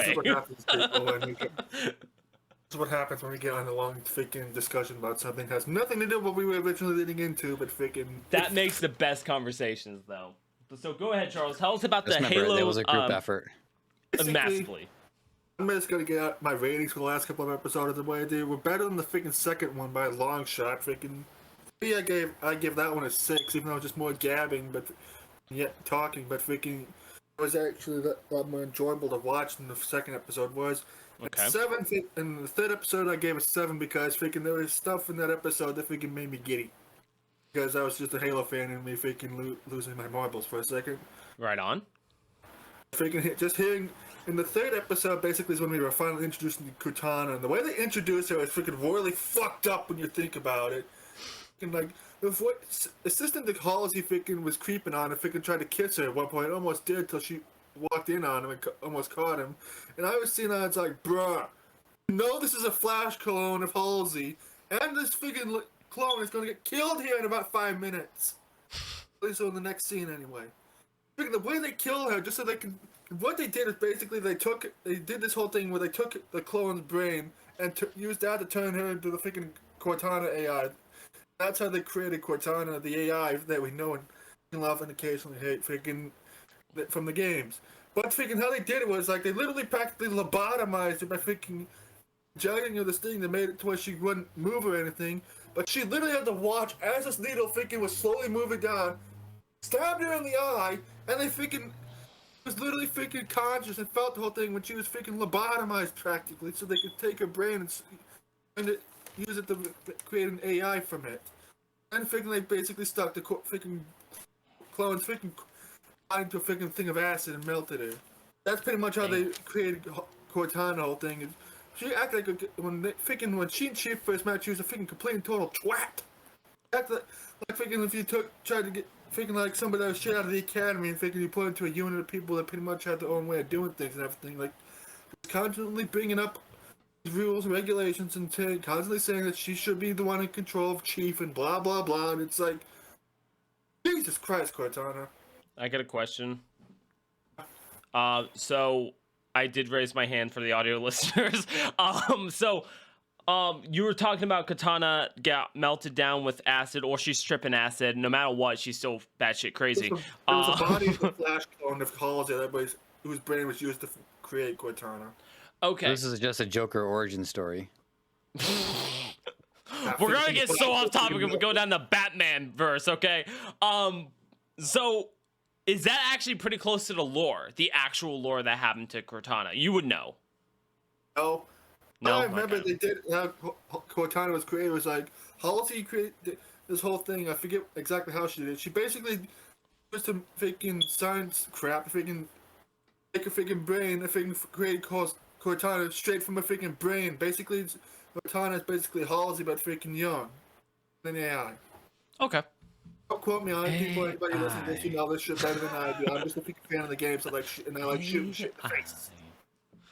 This is what happens when we get on a long freaking discussion about something that has nothing to do with what we were originally leading into, but freaking... That makes the best conversations, though. So go ahead, Charles. Tell us about Just the remember, Halo... It was a group effort. Massively. I'm just going to get out my ratings for the last couple of episodes the way they were better than the freaking second one by a long shot. Freaking... I give that one a 6, even though it was just more gabbing, but yet talking, but freaking... It was actually a lot more enjoyable to watch than the second episode was. Okay. 7, in the third episode, I gave a 7 because freaking there was stuff in that episode that freaking made me giddy. Because I was just a Halo fan and me freaking losing my marbles for a second. Right on. Freaking just hearing in the third episode basically is when we were finally introducing Cortana, and the way they introduced her is freaking royally fucked up when you think about it. And like what Assistant to Halsey freaking was creeping on and freaking tried to kiss her at one point, almost did till she walked in on him and almost caught him. And I was seeing that, it's like, bruh, you know this is a flash clone of Halsey, and this freaking clone is gonna get killed here in about 5 minutes. At least on the next scene anyway. Freaking the way they kill her, just so they can... What they did is basically they did this whole thing where they took the clone's brain and used that to turn her into the freaking Cortana AI. That's how they created Cortana, the AI that we know and love and occasionally hate freaking from the games. But freaking how they did it was like they literally practically lobotomized her by freaking juggling her this thing that made it to where she wouldn't move or anything. But she literally had to watch as this needle freaking was slowly moving down, stabbed her in the eye, and they freaking was literally freaking conscious and felt the whole thing when she was freaking lobotomized practically, so they could take her brain and use it to create an AI from it. And freaking they basically stuck the freaking clones freaking into a freaking thing of acid and melted it. That's pretty much how they created Cortana, the whole thing. She acted like when she and Chief first met, she was a freaking complete and total twat. Acted like freaking if you tried to get freaking like somebody that was shit out of the academy and freaking you put into a unit of people that pretty much had their own way of doing things and everything. Like, constantly bringing up rules and regulations and constantly saying that she should be the one in control of Chief and blah blah blah. And it's like, Jesus Christ, Cortana. I got a question. So I did raise my hand for the audio listeners. You were talking about Katana got melted down with acid, or she's tripping acid. No matter what, she's still batshit crazy. There was a body of the Flash clone of Halsey whose brain was used to create Cortana. Okay. This is just a Joker origin story. We're gonna get so off topic if we go down the Batman verse, okay? So is that actually pretty close to the lore, the actual lore that happened to Cortana? You would know. No. No, I remember they did how Cortana was created. It was like Halsey created this whole thing. I forget exactly how she did it. She basically used some freaking science crap, freaking take a freaking brain, and freaking create Cortana straight from a freaking brain. Basically, Cortana is basically Halsey but freaking young. An AI. Okay. Don't quote me on it. People, anybody listening to this, you know this shit better than I do. I'm just a freaking fan of the game, so and I like shooting shit in the face.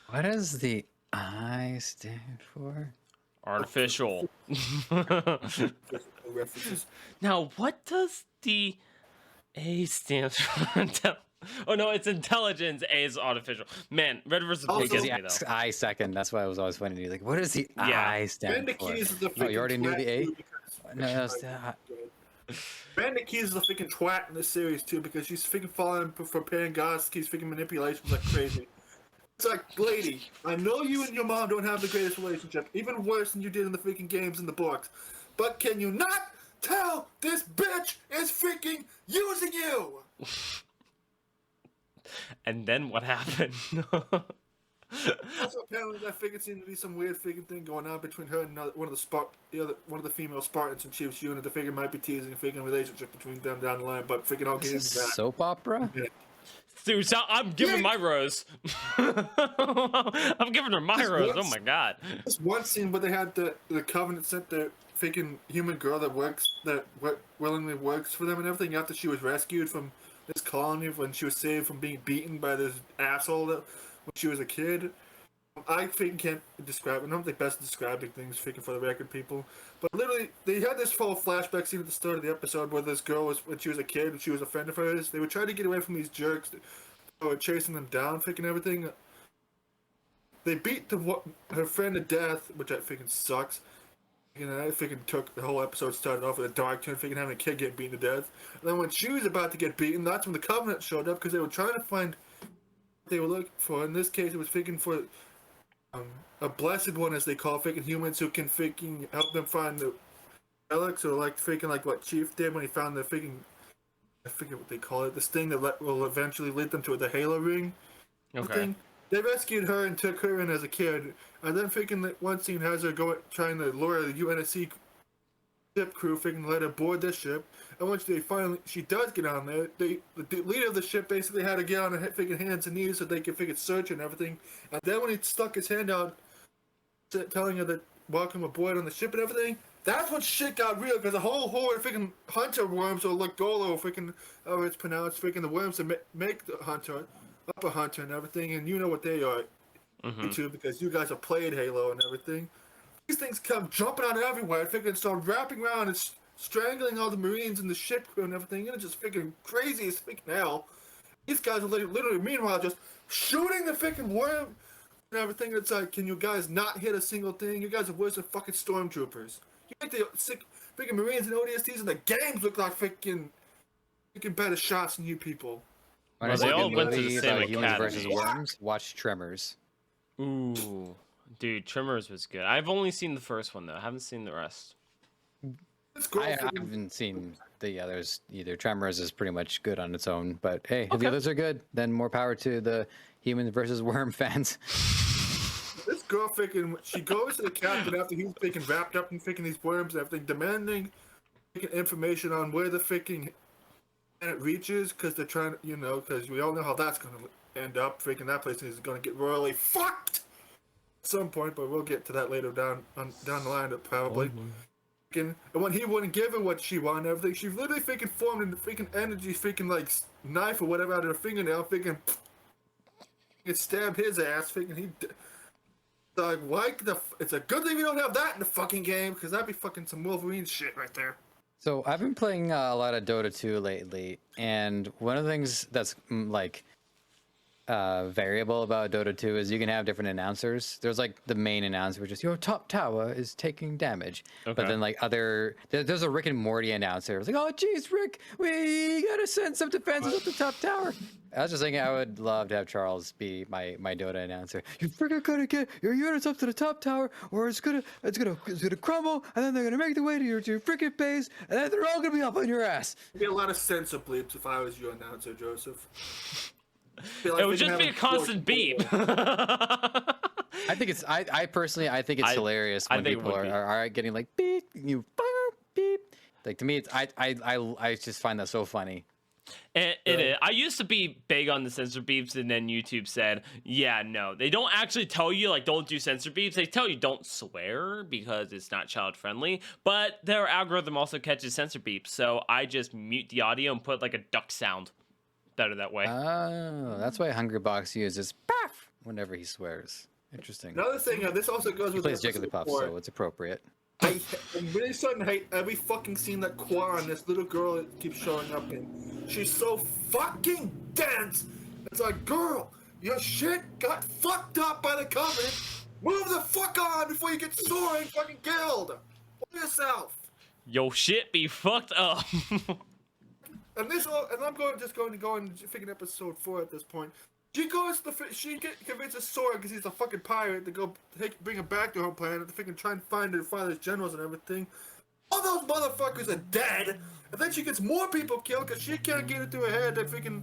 What does the I stand for? Artificial. References. Now, what does the A stand for? Oh no, it's intelligence. A is artificial. Man, Red vs. Blue gets me though. I second. That's why I was always funny to you. Like, what does the I stand for? Oh, you already knew the A? No, that's Miranda Keys is a freaking twat in this series too because she's freaking falling for Pangoski's freaking manipulations like crazy. It's like, lady, I know you and your mom don't have the greatest relationship, even worse than you did in the freaking games and the books. But can you not tell this bitch is freaking using you? And then what happened? Also, apparently, that freaking seemed to be some weird freaking thing going on between her and one of the female Spartans and Chief's unit. The figure might be teasing a freaking relationship between them down the line, but freaking I'll get into that. Soap opera? Yeah. Dude, so I'm giving my rose. I'm giving her my rose. Oh my god. This one scene where they had the Covenant sent the freaking human girl that willingly works for them and everything after she was rescued from this colony when she was saved from being beaten by this asshole when she was a kid. I freaking can't describe it. I'm not the best at describing things, freaking for the record, people. But literally, they had this full flashback scene at the start of the episode where this girl was, when she was a kid and she was a friend of hers. They were trying to get away from these jerks that were chasing them down, freaking everything. They beat her friend to death, which I freaking sucks. And I freaking took the whole episode started off with a dark turn, freaking having a kid get beaten to death. And then when she was about to get beaten, that's when the Covenant showed up because they were trying to find what they were looking for. In this case, it was freaking for a blessed one, as they call freaking humans, who can freaking help them find the relics, or like freaking like what Chief did when he found the freaking, I forget what they call it, this thing that will eventually lead them to the Halo ring. Okay. Thing. They rescued her and took her in as a kid, and then freaking one scene has her trying to lure the UNSC ship crew, freaking let her board this ship. And once she does get on there, the leader of the ship basically had to get on her freaking hands and knees so they could freaking search and everything. And then when he stuck his hand out, telling her that welcome aboard on the ship and everything, that's when shit got real, because a whole horde of freaking hunter worms, or Lagolo, freaking, however it's pronounced, freaking the worms that make the hunter, upper hunter and everything, and you know what they are, YouTube, because you guys have played Halo and everything. These things come jumping out everywhere, freaking start wrapping around and strangling all the Marines and the ship crew and everything, and it's just freaking crazy as freaking hell. These guys are literally, meanwhile, just shooting the freaking worm and everything. It's like, can you guys not hit a single thing? You guys are worse than fucking stormtroopers. You make the sick freaking Marines and ODSTs in the games look like freaking better shots than you people. Well, they all went to the same Humans versus academy. Worms. Watch Tremors. Ooh, dude, Tremors was good. I've only seen the first one though. I haven't seen the rest. I haven't seen the others either. Tremors is pretty much good on its own, but hey, if the others are good, then more power to the Humans versus Worm fans. This girl freaking, she goes to the captain after he's freaking wrapped up in freaking these worms and everything, demanding freaking information on where the freaking planet reaches, because they're trying to, because we all know how that's going to end up. Freaking that place is going to get royally fucked. some point, but we'll get to that later down the line, probably. And when he wouldn't give her what she wanted, and everything, she literally freaking formed in the freaking energy, freaking like knife or whatever out of her fingernail, freaking it stabbed his ass, freaking he. Like, it's a good thing we don't have that in the fucking game, because that'd be fucking some Wolverine shit right there. So I've been playing a lot of Dota 2 lately, and one of the things that's variable about Dota 2 is you can have different announcers. There's like the main announcer, which is your top tower is taking damage. Okay. But then like there's a Rick and Morty announcer. It's like, oh geez, Rick, we gotta send some defenses up the top tower. I was just thinking I would love to have Charles be my Dota announcer. You're freaking gonna get your units up to the top tower, or it's gonna crumble, and then they're gonna make their way to your freaking base, and then they're all gonna be up on your ass. There'd be a lot of censor bleeps if I was your announcer, Joseph. Like it would just be a constant beep. I think I personally think it's hilarious when people are getting like beep, beep. Like to me, I just find that so funny. It is. I used to be big on the censor beeps, and then YouTube said, yeah, no. They don't actually tell you, like, don't do censor beeps. They tell you don't swear because it's not child-friendly. But their algorithm also catches censor beeps, so I just mute the audio and put, like, a duck sound. Better that way. Oh, that's why Hungrybox uses "paff" whenever he swears. Interesting. Another thing, this also goes with. He plays Jigglypuff, so it's appropriate. I'm really starting to hate every fucking scene that Quan, this little girl, keeps showing up in. She's so fucking dense. It's like, girl, your shit got fucked up by the Covenant. Move the fuck on before you get sore and fucking killed. Hold yourself. Yo, shit be fucked up. And I'm going to go in freaking episode 4 at this point. She convinces Sora, because he's a fucking pirate, to go bring him back to her planet to freaking try and find her father's generals and everything. All those motherfuckers are dead, and then she gets more people killed because she can't get it through her head that freaking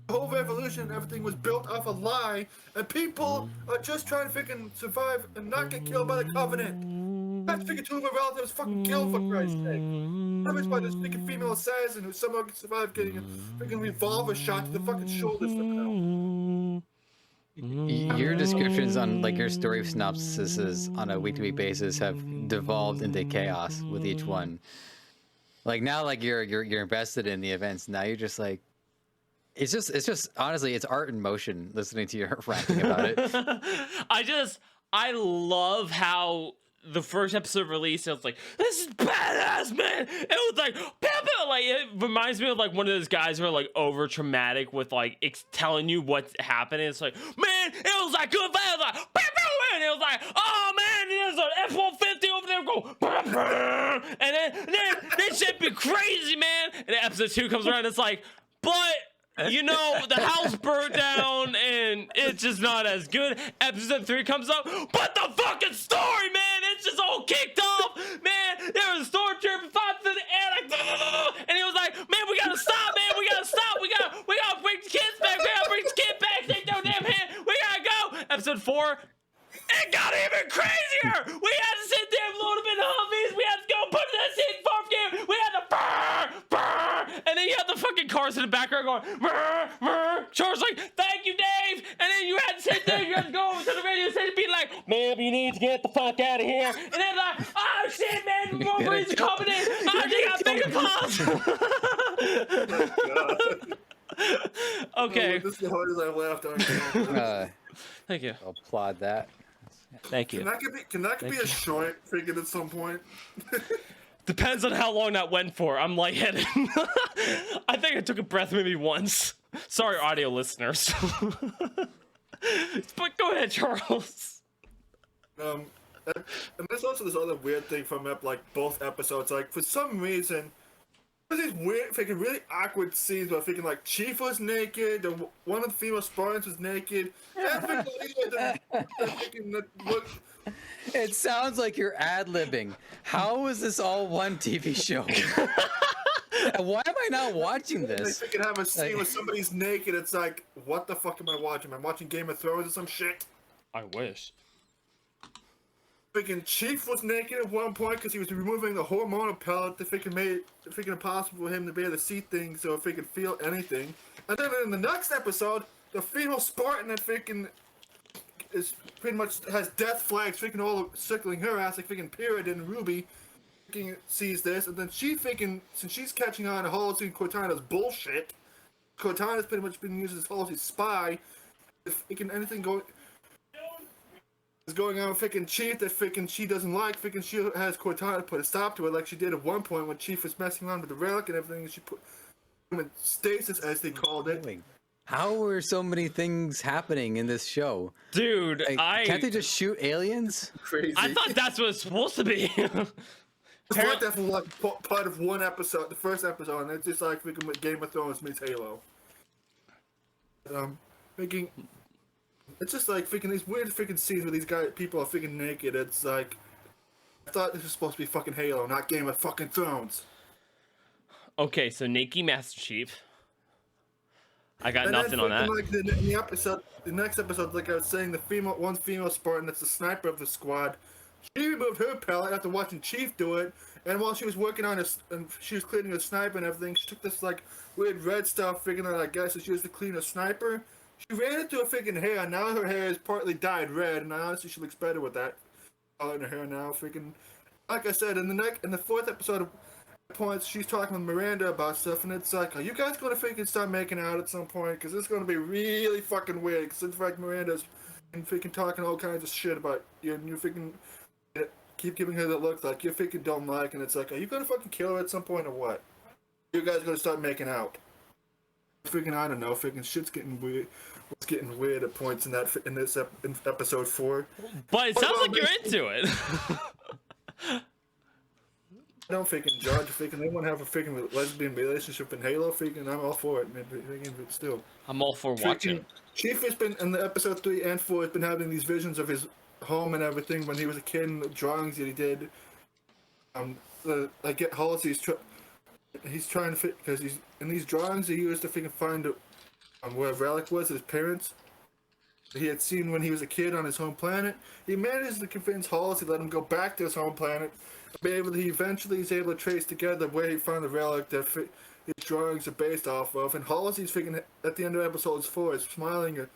whole revolution and everything was built off a lie, and people are just trying to freaking survive and not get killed by the Covenant. That's freaking two of my relatives fucking killed, for Christ's sake. That was by this freaking female assassin who somehow survived getting a freaking revolver shot to the fucking shoulder somehow. Your descriptions on like your story synopsises on a week-to-week basis have devolved into chaos with each one. Like now, like you're invested in the events. Now you're just like, it's just honestly, it's art in motion. Listening to your ranting about it. I love how the first episode released, I was like, this is badass, man. It was like, like it reminds me of like one of those guys who are like over traumatic with like telling you what's happening. It's like, man, it was like good, it was like, and it was like, oh man, there's an F-150 over there go, and then this shit be crazy, man. And then episode 2 comes around, it's like, but you know, the house burnt down and it's just not as good. Episode 3 comes up, but the fucking story, man, it's just all kicked off, man. There was a stormtrooper fought through the air like, and he was like, man, we gotta stop, man, we gotta stop, we gotta bring the kids back, we gotta bring the kids back, take their damn hand, we gotta go. Episode 4, it got even crazier. We had to sit there and load them in Humvees. We had to go put this in fourth gear. We had to brr, and then you had the fucking cars in the background going brr, brr. Charles like, thank you, Dave. And then you had to sit there. You had to go over to the radio station and be like, man, you need to get the fuck out of here. And then like, oh shit, man, Wolverine's coming in. I got bigger claws. Okay. This is the hardest I've laughed on. Thank you. I'll applaud that. Thank you. Can that be a short freaking at some point? Depends on how long that went for. I'm lightheaded. I think I took a breath maybe once. Sorry, audio listeners. But go ahead, Charles. And there's also this other weird thing from like both episodes. Like for some reason, there's these weird, freaking really awkward scenes where freaking like Chief was naked, or one of the female Spartans was naked. It sounds like you're ad-libbing. How is this all one TV show? Why am I not watching this? They freaking have a scene where somebody's naked. It's like, what the fuck am I watching? Am I watching Game of Thrones or some shit? I wish. Freaking Chief was naked at one point because he was removing the hormonal pellet that freaking made it freaking impossible for him to be able to see things or freaking feel anything. And then in the next episode, the female Spartan that freaking is pretty much has death flags freaking all circling her ass like freaking Pyramid and Ruby freaking sees this, and then she freaking, since she's catching on to Halsey and Cortana's bullshit, Cortana's pretty much been used as Halsey's spy. If freaking anything is going on with freaking Chief that freaking she doesn't like, freaking she has Cortana put a stop to it like she did at one point when Chief was messing around with the relic and everything, and she put him in stasis, as they called it. How are so many things happening in this show? Dude, Like, can't they just shoot aliens? Crazy. I thought that's what it's supposed to be. It's like that from like part of one episode, the first episode, and it's just like freaking Game of Thrones meets Halo. Freaking, it's just like freaking these weird freaking scenes where these people are freaking naked. It's like, I thought this was supposed to be fucking Halo, not Game of fucking Thrones. Okay, so Nikki Master Chief. I got And nothing on that. Like the next episode, like I was saying, one female Spartan that's the sniper of the squad, she removed her pellet after watching Chief do it, and while she was working on and she was cleaning her sniper and everything, she took this like weird red stuff, figuring out I guess that she used to clean her sniper. She ran it through her freaking hair, and now her hair is partly dyed red, and honestly she looks better with that color in her hair now. Freaking, like I said, in the fourth episode of points, she's talking with Miranda about stuff, and it's like, are you guys going to freaking start making out at some point? Because it's going to be really fucking weird. Because in fact, Miranda's freaking talking all kinds of shit about you, and you freaking keep giving her that look like you freaking don't like, and it's like, are you going to fucking kill her at some point or what? You guys going to start making out? Freaking, I don't know. Freaking shit's getting weird. It's getting weird at points in episode 4. But it sounds like you're into it. I don't freaking judge. Freaking, they want to have a freaking lesbian relationship in Halo. Freaking, I'm all for it. Man, but still, I'm all for watching. Chief has been in the episode 3 and 4 has been having these visions of his home and everything when he was a kid and the drawings that he did. I get Halsey's he's trying to fit because he's in these drawings he used to freaking find where Relic was, his parents. He had seen when he was a kid on his home planet. He managed to convince Halsey to let him go back to his home planet. He eventually is able to trace together where he found the relic that his drawings are based off of. And Halsey's freaking at the end of episode 4 is smiling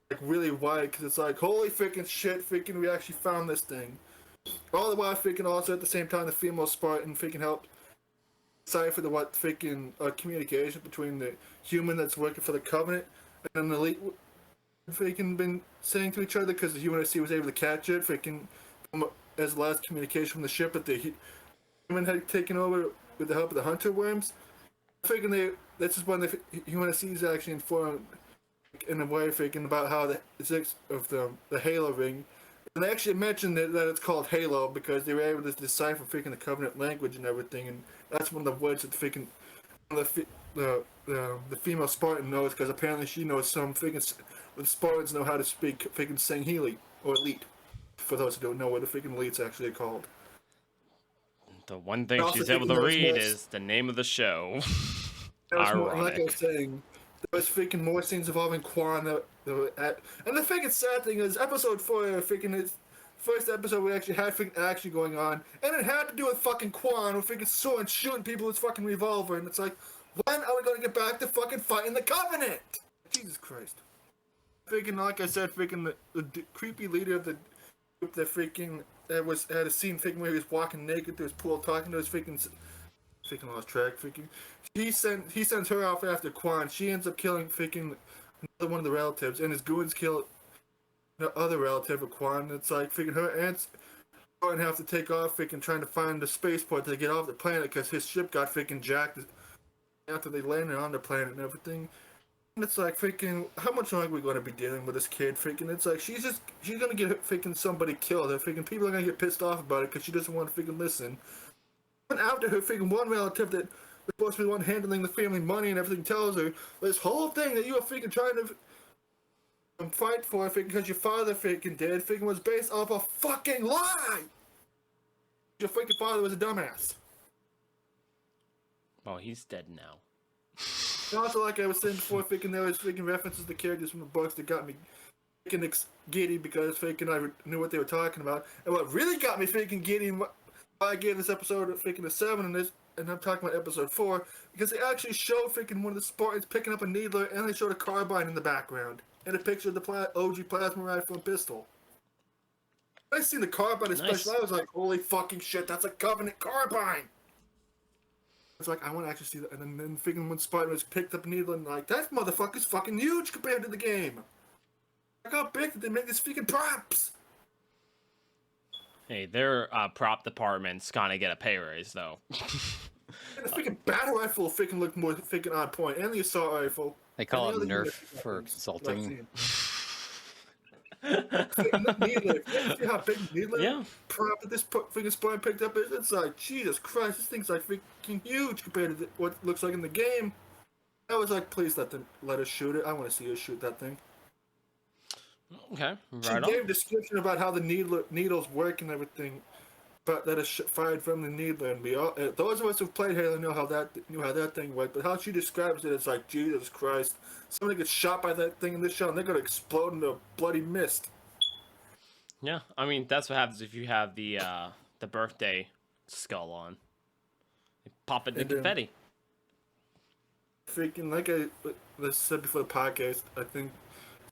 like really wide because it's like, holy freaking shit, freaking we actually found this thing. All the while freaking also at the same time the female Spartan freaking helped decipher the what freaking communication between the human that's working for the Covenant and the elite freaking been saying to each other because the UNSC was able to catch it freaking as last communication from the ship that the human had taken over with the help of the hunter worms. Freaking this is when the UNSC is actually informed in a way freaking about how the physics of the Halo ring. And they actually mentioned that it's called Halo because they were able to decipher freaking the Covenant language and everything, and that's one of the words that freaking the female Spartan knows because apparently she knows some freaking the Spartans know how to speak freaking Sangheili or Elite. For those who don't know what the freaking Elite's actually called. The one thing she's able to read is the name of the show. Ironic. Like I was saying, there was freaking more scenes involving Quan and the freaking sad thing is episode 4 freaking is first episode we actually had freaking action going on, and it had to do with fucking Quan with freaking sword shooting people with his fucking revolver, and it's like, when are we gonna get back to fucking fighting the Covenant? Jesus Christ. Freaking, like I said, freaking the creepy leader of the group that freaking had a scene freaking where he was walking naked through his pool talking to his freaking lost track freaking. He sends her off after Quan. She ends up killing freaking another one of the relatives, and his goons kill the other relative of Quan. It's like freaking her aunts going to have to take off freaking trying to find the spaceport to get off the planet because his ship got freaking jacked after they landed on the planet and everything. And it's like freaking, how much longer are we going to be dealing with this kid? Freaking, it's like she's going to get freaking somebody killed. And freaking people are going to get pissed off about it because she doesn't want to freaking listen. And after her freaking one relative that was supposed to be the one handling the family money and everything tells her this whole thing that you are freaking trying to fight for freaking because your father freaking did freaking was based off a fucking lie. Your freaking father was a dumbass. Well, he's dead now. And also, like I was saying before, freaking there was freaking references to characters from the books that got me freaking giddy because freaking I knew what they were talking about. And what really got me freaking giddy, and why I gave this episode freaking a 7 in this, and I'm talking about episode 4, because they actually show freaking one of the Spartans picking up a needler and they showed a carbine in the background. and a picture of the OG plasma rifle and pistol. When I seen the carbine especially, I was like, holy fucking shit, that's a Covenant carbine! It's like, I want to actually see that. And then freaking when Spider was picked up a needle and like, that motherfucker's fucking huge compared to the game. Look how big did they make this freaking props? Hey, their prop department's gonna get a pay raise though. And the freaking battle rifle will freaking look more freaking on point, and the assault rifle. They call it Nerf for consulting. Needler. See how big Needler Yeah. prop that this freaking Spider picked up is? It's like, Jesus Christ, this thing's like freaking huge compared to what it looks like in the game. I was like, please let us shoot it. I want to see us shoot that thing. Okay, She right gave on. a description about how the needles work and everything, but that is fired from the needler. And we all, those of us who've played Halo knew how that thing worked. But how she describes it, it's like, Jesus Christ, somebody gets shot by that thing in this show, and they're gonna explode into a bloody mist. Yeah, I mean that's what happens if you have the birthday skull on. You pop it in And confetti. Freaking, like I said before the podcast, I think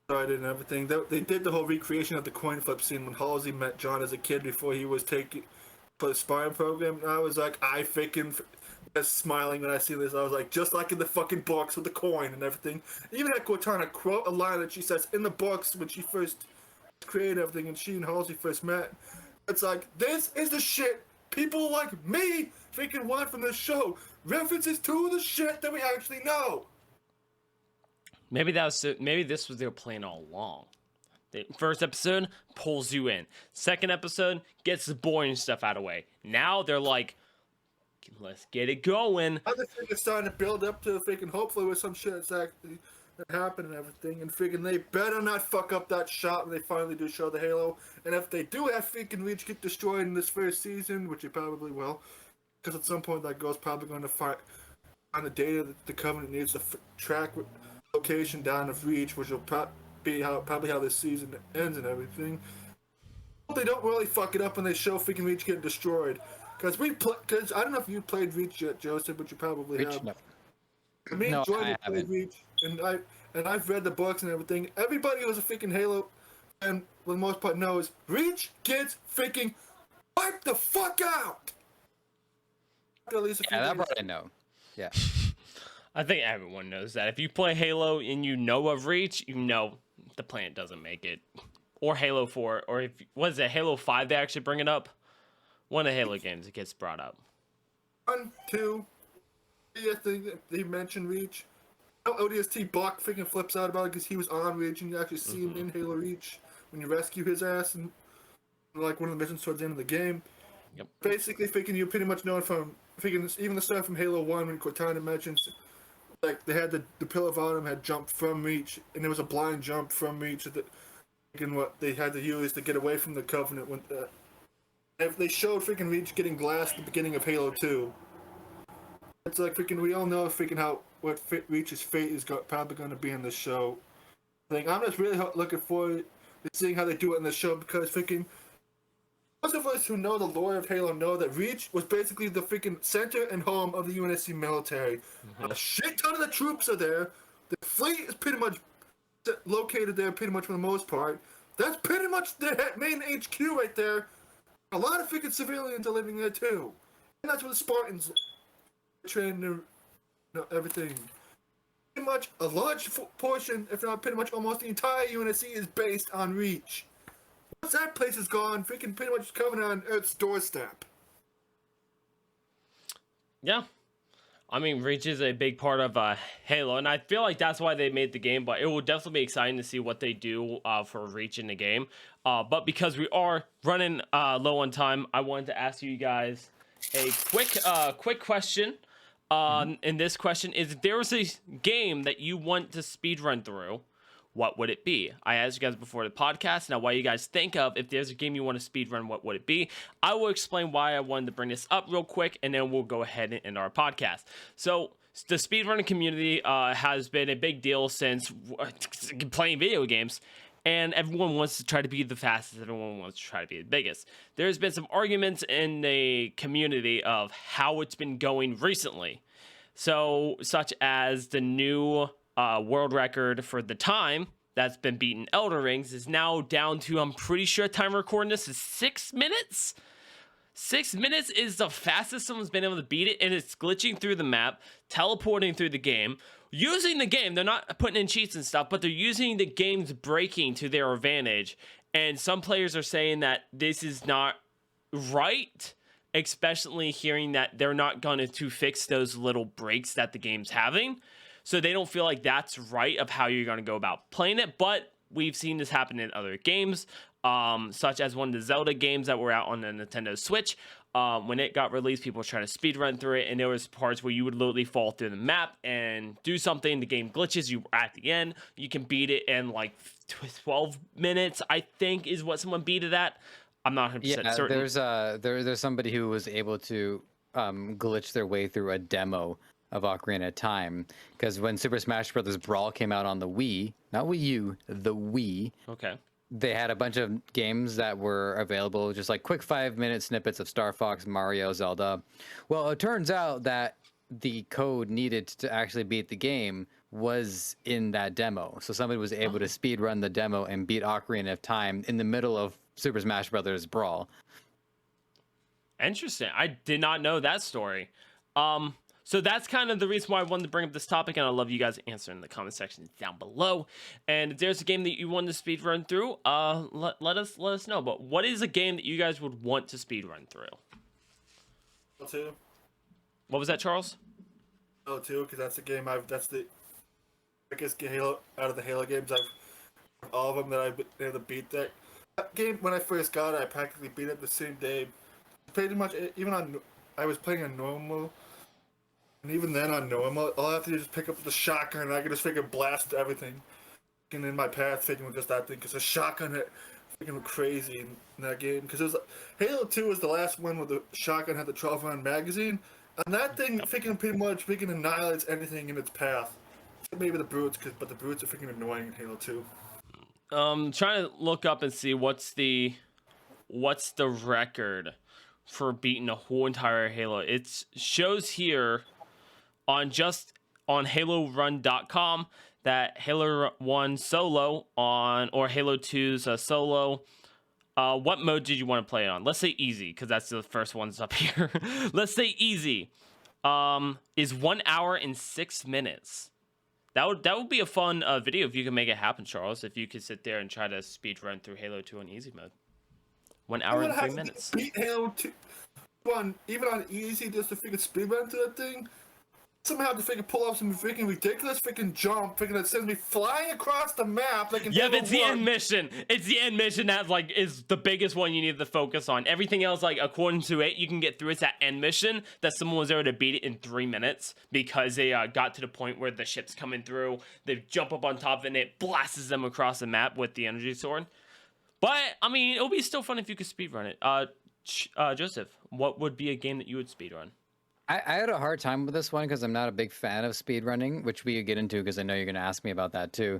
started and everything. They did the whole recreation of the coin flip scene when Halsey met John as a kid before he was taking for the sparring program. And I was like, I freaking was smiling when I see this. I was like, just like in the fucking books with the coin and everything. Even had Cortana quote a line that she says in the books when she first created everything and she and Halsey first met. It's like, this is the shit people like me freaking want from this show. References to the shit that we actually know. Maybe this was their plan all along. The first episode pulls you in. Second episode gets the boring stuff out of the way. Now they're like, let's get it going. Other thing is starting to build up to freaking hopefully with some shit that's actually that happened and everything, and freaking they better not fuck up that shot when they finally do show the Halo. And if they do have freaking Reach get destroyed in this first season, which they probably will, because at some point that girl's probably going to find on the data that the Covenant needs to track location down of Reach, which will be probably how this season ends and everything. They don't really fuck it up when they show freaking Reach getting destroyed. Because I don't know if you played Reach yet, Joseph, but you probably Reach, have. no. Me No, and Jordan I played haven't. Reach, and I've read the books and everything. Everybody who's a freaking Halo fan, for the most part, knows Reach gets freaking wiped the fuck out. At least a few Yeah, that days. part I know. Yeah. I think everyone knows that. If you play Halo and you know of Reach, you know the planet doesn't make it. Or Halo 4, or if what is it, Halo 5 they actually bring it up? One of the Halo games it gets brought up. 1, 2, 3, I think they mentioned Reach. No, ODST Buck freaking flips out about it because he was on Reach and you actually see him in Halo Reach when you rescue his ass and like one of the missions towards the end of the game. Yep. Basically, freaking you pretty much know from freaking even the stuff from Halo 1 when Cortana mentions like they had the Pill of Autumn had jumped from Reach and there was a blind jump from Reach that what they had to use to get away from the Covenant when if they showed freaking Reach getting glass at the beginning of Halo 2. It's like freaking we all know freaking Reach's fate is probably going to be in this show. Like I'm just really looking forward to seeing how they do it in the show because freaking most of us who know the lore of Halo know that Reach was basically the freaking center and home of the UNSC military. A shit ton of the troops are there. The fleet is pretty much located there pretty much for the most part. That's pretty much the main HQ right there. A lot of freaking civilians are living there too. And that's where the Spartans train everything. Pretty much a large portion, if not pretty much almost the entire UNSC is based on Reach. Once that place is gone, freaking pretty much coming on Earth's doorstep. Yeah. I mean, Reach is a big part of Halo, and I feel like that's why they made the game, but it will definitely be exciting to see what they do for Reach in the game. But because we are running low on time, I wanted to ask you guys a quick question. And this question is, if there was a game that you want to speedrun through, what would it be? I asked you guys before the podcast. Now, what you guys think of, if there's a game you want to speedrun, what would it be? I will explain why I wanted to bring this up real quick, and then we'll go ahead and end our podcast. So, the speedrunning community has been a big deal since playing video games, and everyone wants to try to be the fastest. Everyone wants to try to be the biggest. There's been some arguments in the community of how it's been going recently. So, such as the new world record for the time that's been beaten Elder Rings is now down to, I'm pretty sure time recording this is 6 minutes. 6 minutes is the fastest someone's been able to beat it, and it's glitching through the map, teleporting through the game, using the game. They're not putting in cheats and stuff, but they're using the game's breaking to their advantage. And some players are saying that this is not right, especially hearing that they're not going to fix those little breaks that the game's having. So they don't feel like that's right of how you're going to go about playing it. But we've seen this happen in other games. Such as one of the Zelda games that were out on the Nintendo Switch. When it got released, people were trying to speed run through it, and there was parts where you would literally fall through the map and do something. The game glitches. You at the end, you can beat it in like 12 minutes, I think, is what someone beat it at. I'm not 100% certain. There's somebody who was able to glitch their way through a demo of Ocarina of Time, because when Super Smash Bros. Brawl came out on the Wii, not Wii U, the Wii. Okay. They had a bunch of games that were available, just like quick 5-minute snippets of Star Fox, Mario, Zelda. Well, it turns out that the code needed to actually beat the game was in that demo. So somebody was able to speed run the demo and beat Ocarina of Time in the middle of Super Smash Bros. Brawl. Interesting. I did not know that story. So that's kind of the reason why I wanted to bring up this topic, and I love you guys answering in the comment section down below. And if there's a game that you want to speed run through, let us know. But what is a game that you guys would want to speed run through? Halo 2. What was that, Charles? Halo 2, because that's the game that's the biggest Halo out of the Halo games. All of them that I've been able to beat that game. When I first got it, I practically beat it the same day. Pretty much, even on, I was playing on normal. And even then on normal, all I have to do is just pick up the shotgun and I can just freaking blast everything. And in my path, freaking with just that thing, because the shotgun hit freaking crazy in that game. Because it was Halo 2 was the last one where the shotgun had the 12-round magazine, and that thing freaking pretty much freaking annihilates anything in its path. Maybe the brutes, but the brutes are freaking annoying in Halo 2. Trying to look up and see what's the record for beating a whole entire Halo. It shows here on HaloRun.com that Halo 1 solo or Halo 2's solo. What mode did you want to play it on? Let's say easy, because that's the first ones up here. Let's say easy. Is 1 hour and 6 minutes. That would be a fun video if you can make it happen, Charles. If you could sit there and try to speed run through Halo 2 on easy mode. 1 hour and 3 minutes. Beat Halo 2 even on easy, just to freaking speed run through that thing. Somehow to freaking pull off some freaking ridiculous freaking jump, freaking that sends me flying across the map. Like yeah, but it's the end mission. It's the end mission that like is the biggest one you need to focus on. Everything else, like according to it, you can get through. It's that end mission that someone was able to beat it in 3 minutes because they got to the point where the ship's coming through. They jump up on top of it and it blasts them across the map with the energy sword. But I mean, it'll be still fun if you could speedrun it. Joseph, what would be a game that you would speedrun? I had a hard time with this one because I'm not a big fan of speedrunning, which we could get into because I know you're going to ask me about that too.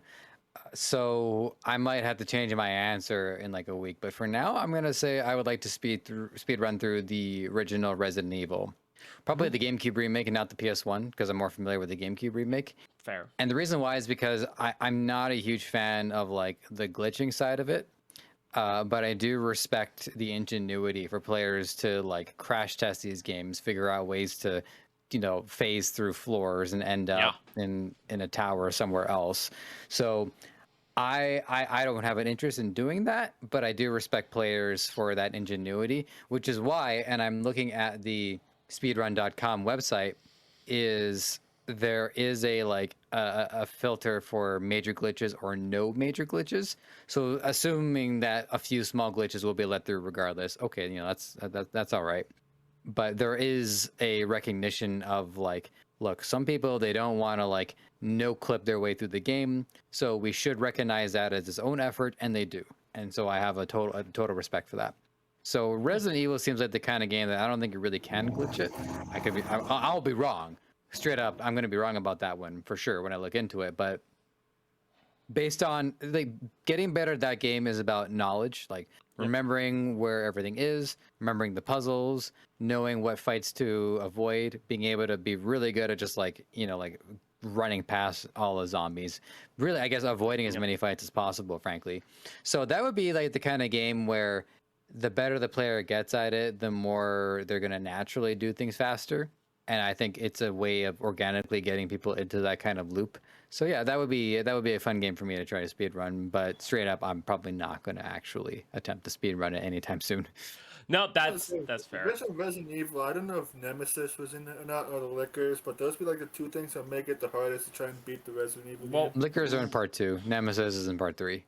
So I might have to change my answer in like a week. But for now, I'm going to say I would like to speed run through the original Resident Evil. Probably the GameCube remake and not the PS1 because I'm more familiar with the GameCube remake. Fair. And the reason why is because I'm not a huge fan of like the glitching side of it. But I do respect the ingenuity for players to like crash test these games, figure out ways to, phase through floors and end up in a tower somewhere else. So I don't have an interest in doing that, but I do respect players for that ingenuity, which is why, and I'm looking at the speedrun.com website, there is a filter for major glitches or no major glitches. So assuming that a few small glitches will be let through regardless, okay, that's all right. But there is a recognition of like, look, some people, they don't want to like no clip their way through the game, so we should recognize that as its own effort, and they do. And so I have a total respect for that. So Resident Evil seems like the kind of game that I don't think you really can glitch it. I'll be wrong. Straight up, I'm going to be wrong about that one for sure when I look into it. But based on like getting better at that game is about knowledge, like remembering where everything is, remembering the puzzles, knowing what fights to avoid, being able to be really good at just like, like running past all the zombies. Really, I guess avoiding as many fights as possible, frankly. So that would be like the kind of game where the better the player gets at it, the more they're gonna naturally do things faster. And I think it's a way of organically getting people into that kind of loop. So yeah, that would be a fun game for me to try to speed run. But straight up, I'm probably not going to actually attempt to speed run it anytime soon. No, that's fair. Resident Evil, I don't know if Nemesis was in it or not, or the Lickers, but those be like the two things that make it the hardest to try and beat the Resident Evil game. Lickers are in part 2. Nemesis is in part 3.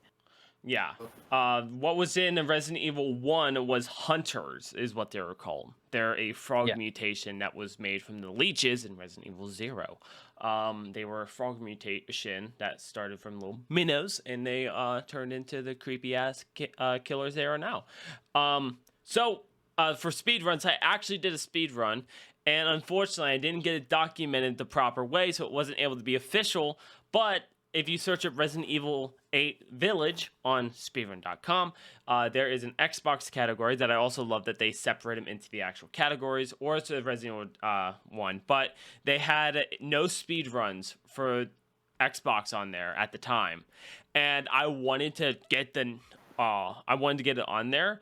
Yeah. What was in Resident Evil 1 was Hunters, is what they were called. They're a frog mutation that was made from the leeches in Resident Evil 0. They were a frog mutation that started from little minnows, and they turned into the creepy-ass killers they are now. So for speedruns, I actually did a speedrun, and unfortunately, I didn't get it documented the proper way, so it wasn't able to be official, but if you search up Resident Evil 8 Village on speedrun.com, there is an Xbox category that I also love that they separate them into the actual categories, or it's a Resident Evil 1. But they had no speedruns for Xbox on there at the time, and I wanted to get it on there,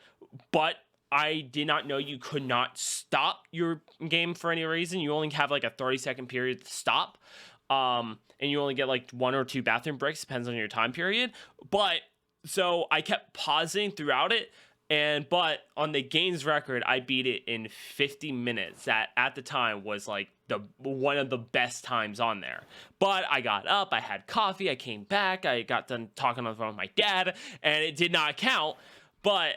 but I did not know you could not stop your game for any reason. You only have like a 30-second period to stop. And you only get like 1 or 2 bathroom breaks, depends on your time period. But so I kept pausing throughout it, but on the games record, I beat it in 50 minutes. That at the time was like one of the best times on there. But I got up, I had coffee, I came back, I got done talking on the phone with my dad, and it did not count. But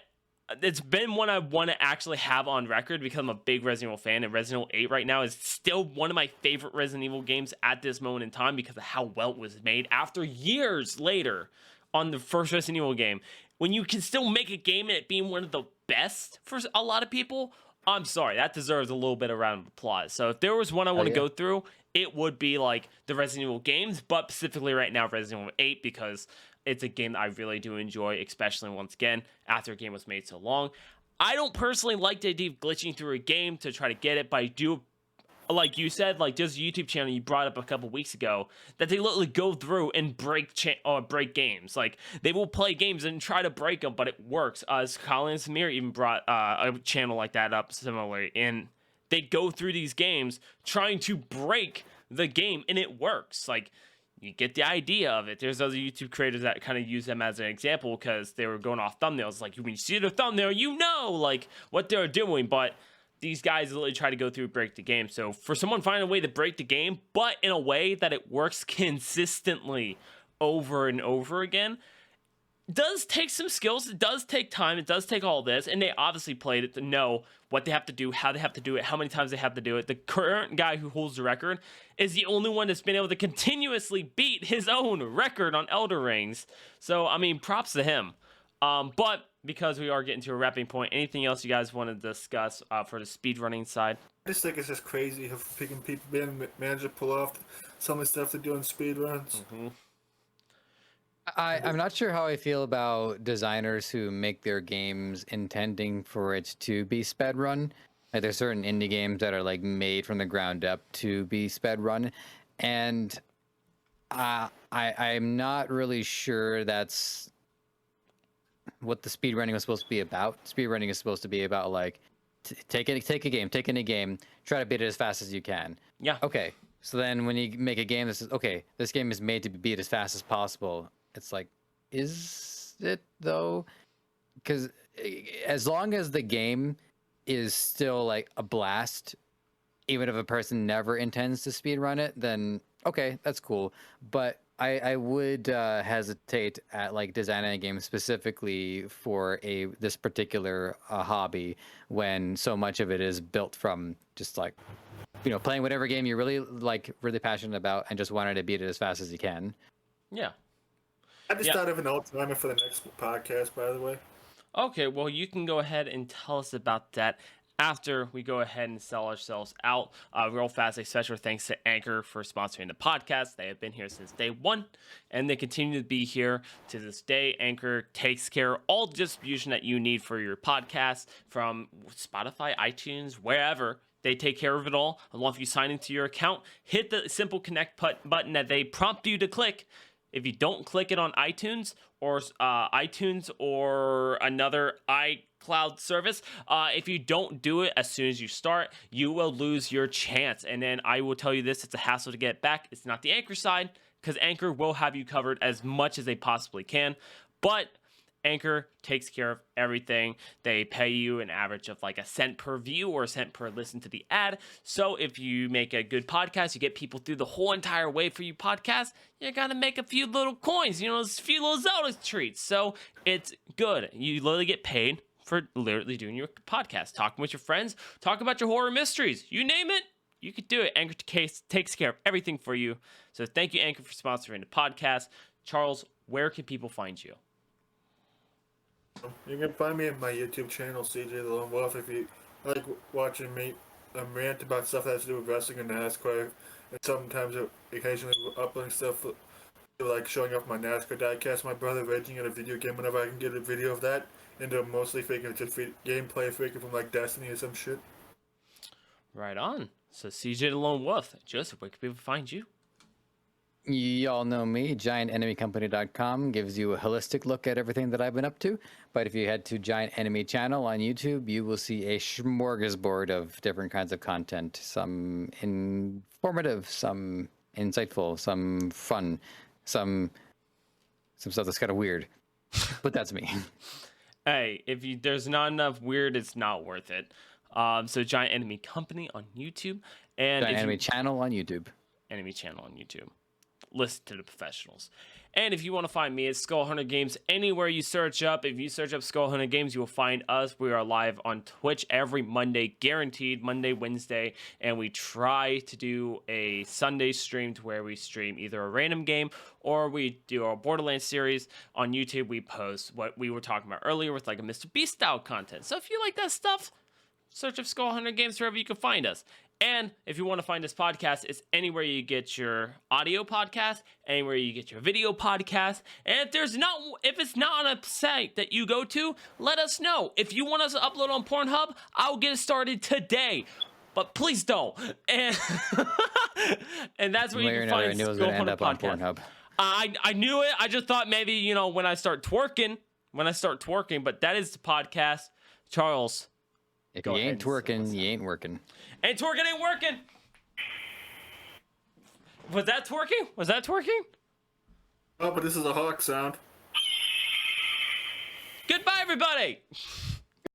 it's been one I want to actually have on record because I'm a big Resident Evil fan, and Resident Evil 8 right now is still one of my favorite Resident Evil games at this moment in time because of how well it was made after years later on the first Resident Evil game. When you can still make a game and it being one of the best for a lot of people, I'm sorry, that deserves a little bit of round of applause. So if there was one I want to go through, it would be like the Resident Evil games, but specifically right now Resident Evil 8 because it's a game that I really do enjoy, especially once again, after a game was made so long. I don't personally like the idea of glitching through a game to try to get it, but I do, like you said, like there's a YouTube channel you brought up a couple weeks ago that they literally go through and break games. Like they will play games and try to break them, but it works. Colin and Samir even brought a channel like that up similarly, and they go through these games trying to break the game, and it works. Like, you get the idea of it. There's other YouTube creators that kind of use them as an example because they were going off thumbnails. Like, when you see the thumbnail, you know, like, what they're doing. But these guys literally try to go through and break the game. So, for someone finding a way to break the game, but in a way that it works consistently over and over again, does take some skills. It does take time. It does take all this. And they obviously played it to know what they have to do, how they have to do it, how many times they have to do it. The current guy who holds the record is the only one that's been able to continuously beat his own record on Elder Rings. So, I mean, props to him. But because we are getting to a wrapping point, anything else you guys want to discuss for the speedrunning side? I just think it's just crazy how freaking people being managed to pull off some of the stuff they do in speedruns. Mm-hmm. I'm not sure how I feel about designers who make their games intending for it to be sped run. Like there's certain indie games that are like made from the ground up to be sped run, and I'm not really sure that's what the speed running was supposed to be about. Speed running is supposed to be about like take any game, try to beat it as fast as you can. Yeah. Okay. So then when you make a game that says, okay, this game is made to be beat as fast as possible, it's like, is it though? Because as long as the game is still like a blast, even if a person never intends to speedrun it, then okay, that's cool. But I would hesitate at like designing a game specifically for this particular hobby when so much of it is built from just like, you know, playing whatever game you're really passionate about and just wanting to beat it as fast as you can. Yeah. I just thought of an old-timer for the next podcast, by the way. Okay, well, you can go ahead and tell us about that after we go ahead and sell ourselves out. Real fast, a special thanks to Anchor for sponsoring the podcast. They have been here since day one, and they continue to be here to this day. Anchor takes care of all the distribution that you need for your podcast from Spotify, iTunes, wherever. They take care of it all. As long as you sign into your account, hit the simple connect button that they prompt you to click. If you don't click it on iTunes or another iCloud service, if you don't do it as soon as you start, you will lose your chance. And then I will tell you this, it's a hassle to get back. It's not the Anchor side, because Anchor will have you covered as much as they possibly can. But Anchor takes care of everything. They pay you an average of like a cent per view or a cent per listen to the ad. So if you make a good podcast, you get people through the whole entire way for your podcast, you're gonna make a few little coins, a few little Zelda treats. So it's good. You literally get paid for literally doing your podcast, talking with your friends, talk about your horror mysteries. You name it, you could do it. Anchor takes care of everything for you. So thank you, Anchor, for sponsoring the podcast. Charles, where can people find you? You can find me at my YouTube channel, CJ the Lone Wolf, if you like watching me rant about stuff that has to do with wrestling and NASCAR. And sometimes, occasionally, uploading stuff like showing off my NASCAR diecast, my brother raging at a video game whenever I can get a video of that. And mostly faking just gameplay faking from like Destiny or some shit. Right on. So CJ the Lone Wolf. Joseph, where can people find you? Y'all know me. GiantEnemyCompany.com gives you a holistic look at everything that I've been up to. But if you head to Giant Enemy channel on YouTube, you will see a smorgasbord of different kinds of content. Some informative, some insightful, some fun, some stuff that's kind of weird. But that's me. Hey, if there's not enough weird, it's not worth it. So Giant Enemy Company on YouTube and Giant Enemy channel on YouTube. Enemy channel on YouTube. Listen to the professionals. And if you want to find me, it's Skull Hunter Games anywhere you search up. If you search up Skull Hunter Games, you will find us. We are live on Twitch every Monday, guaranteed Monday, Wednesday, and we try to do a Sunday stream to where we stream either a random game or we do our Borderlands series. On YouTube, we post what we were talking about earlier with like a Mr. Beast style content. So if you like that stuff, search up Skull Hunter Games wherever you can find us. And if you want to find this podcast, it's anywhere you get your audio podcast, anywhere you get your video podcast. And if it's not on a site that you go to, let us know. If you want us to upload on Pornhub, I'll get it started today. But please don't. And and that's where you can find Skull Hunter Podcast. I knew it. I just thought maybe, when I start twerking, but that is the podcast. Charles. If you ain't twerking, you ain't working. And twerking ain't working. Was that twerking? Oh, but this is a hawk sound. Goodbye, everybody.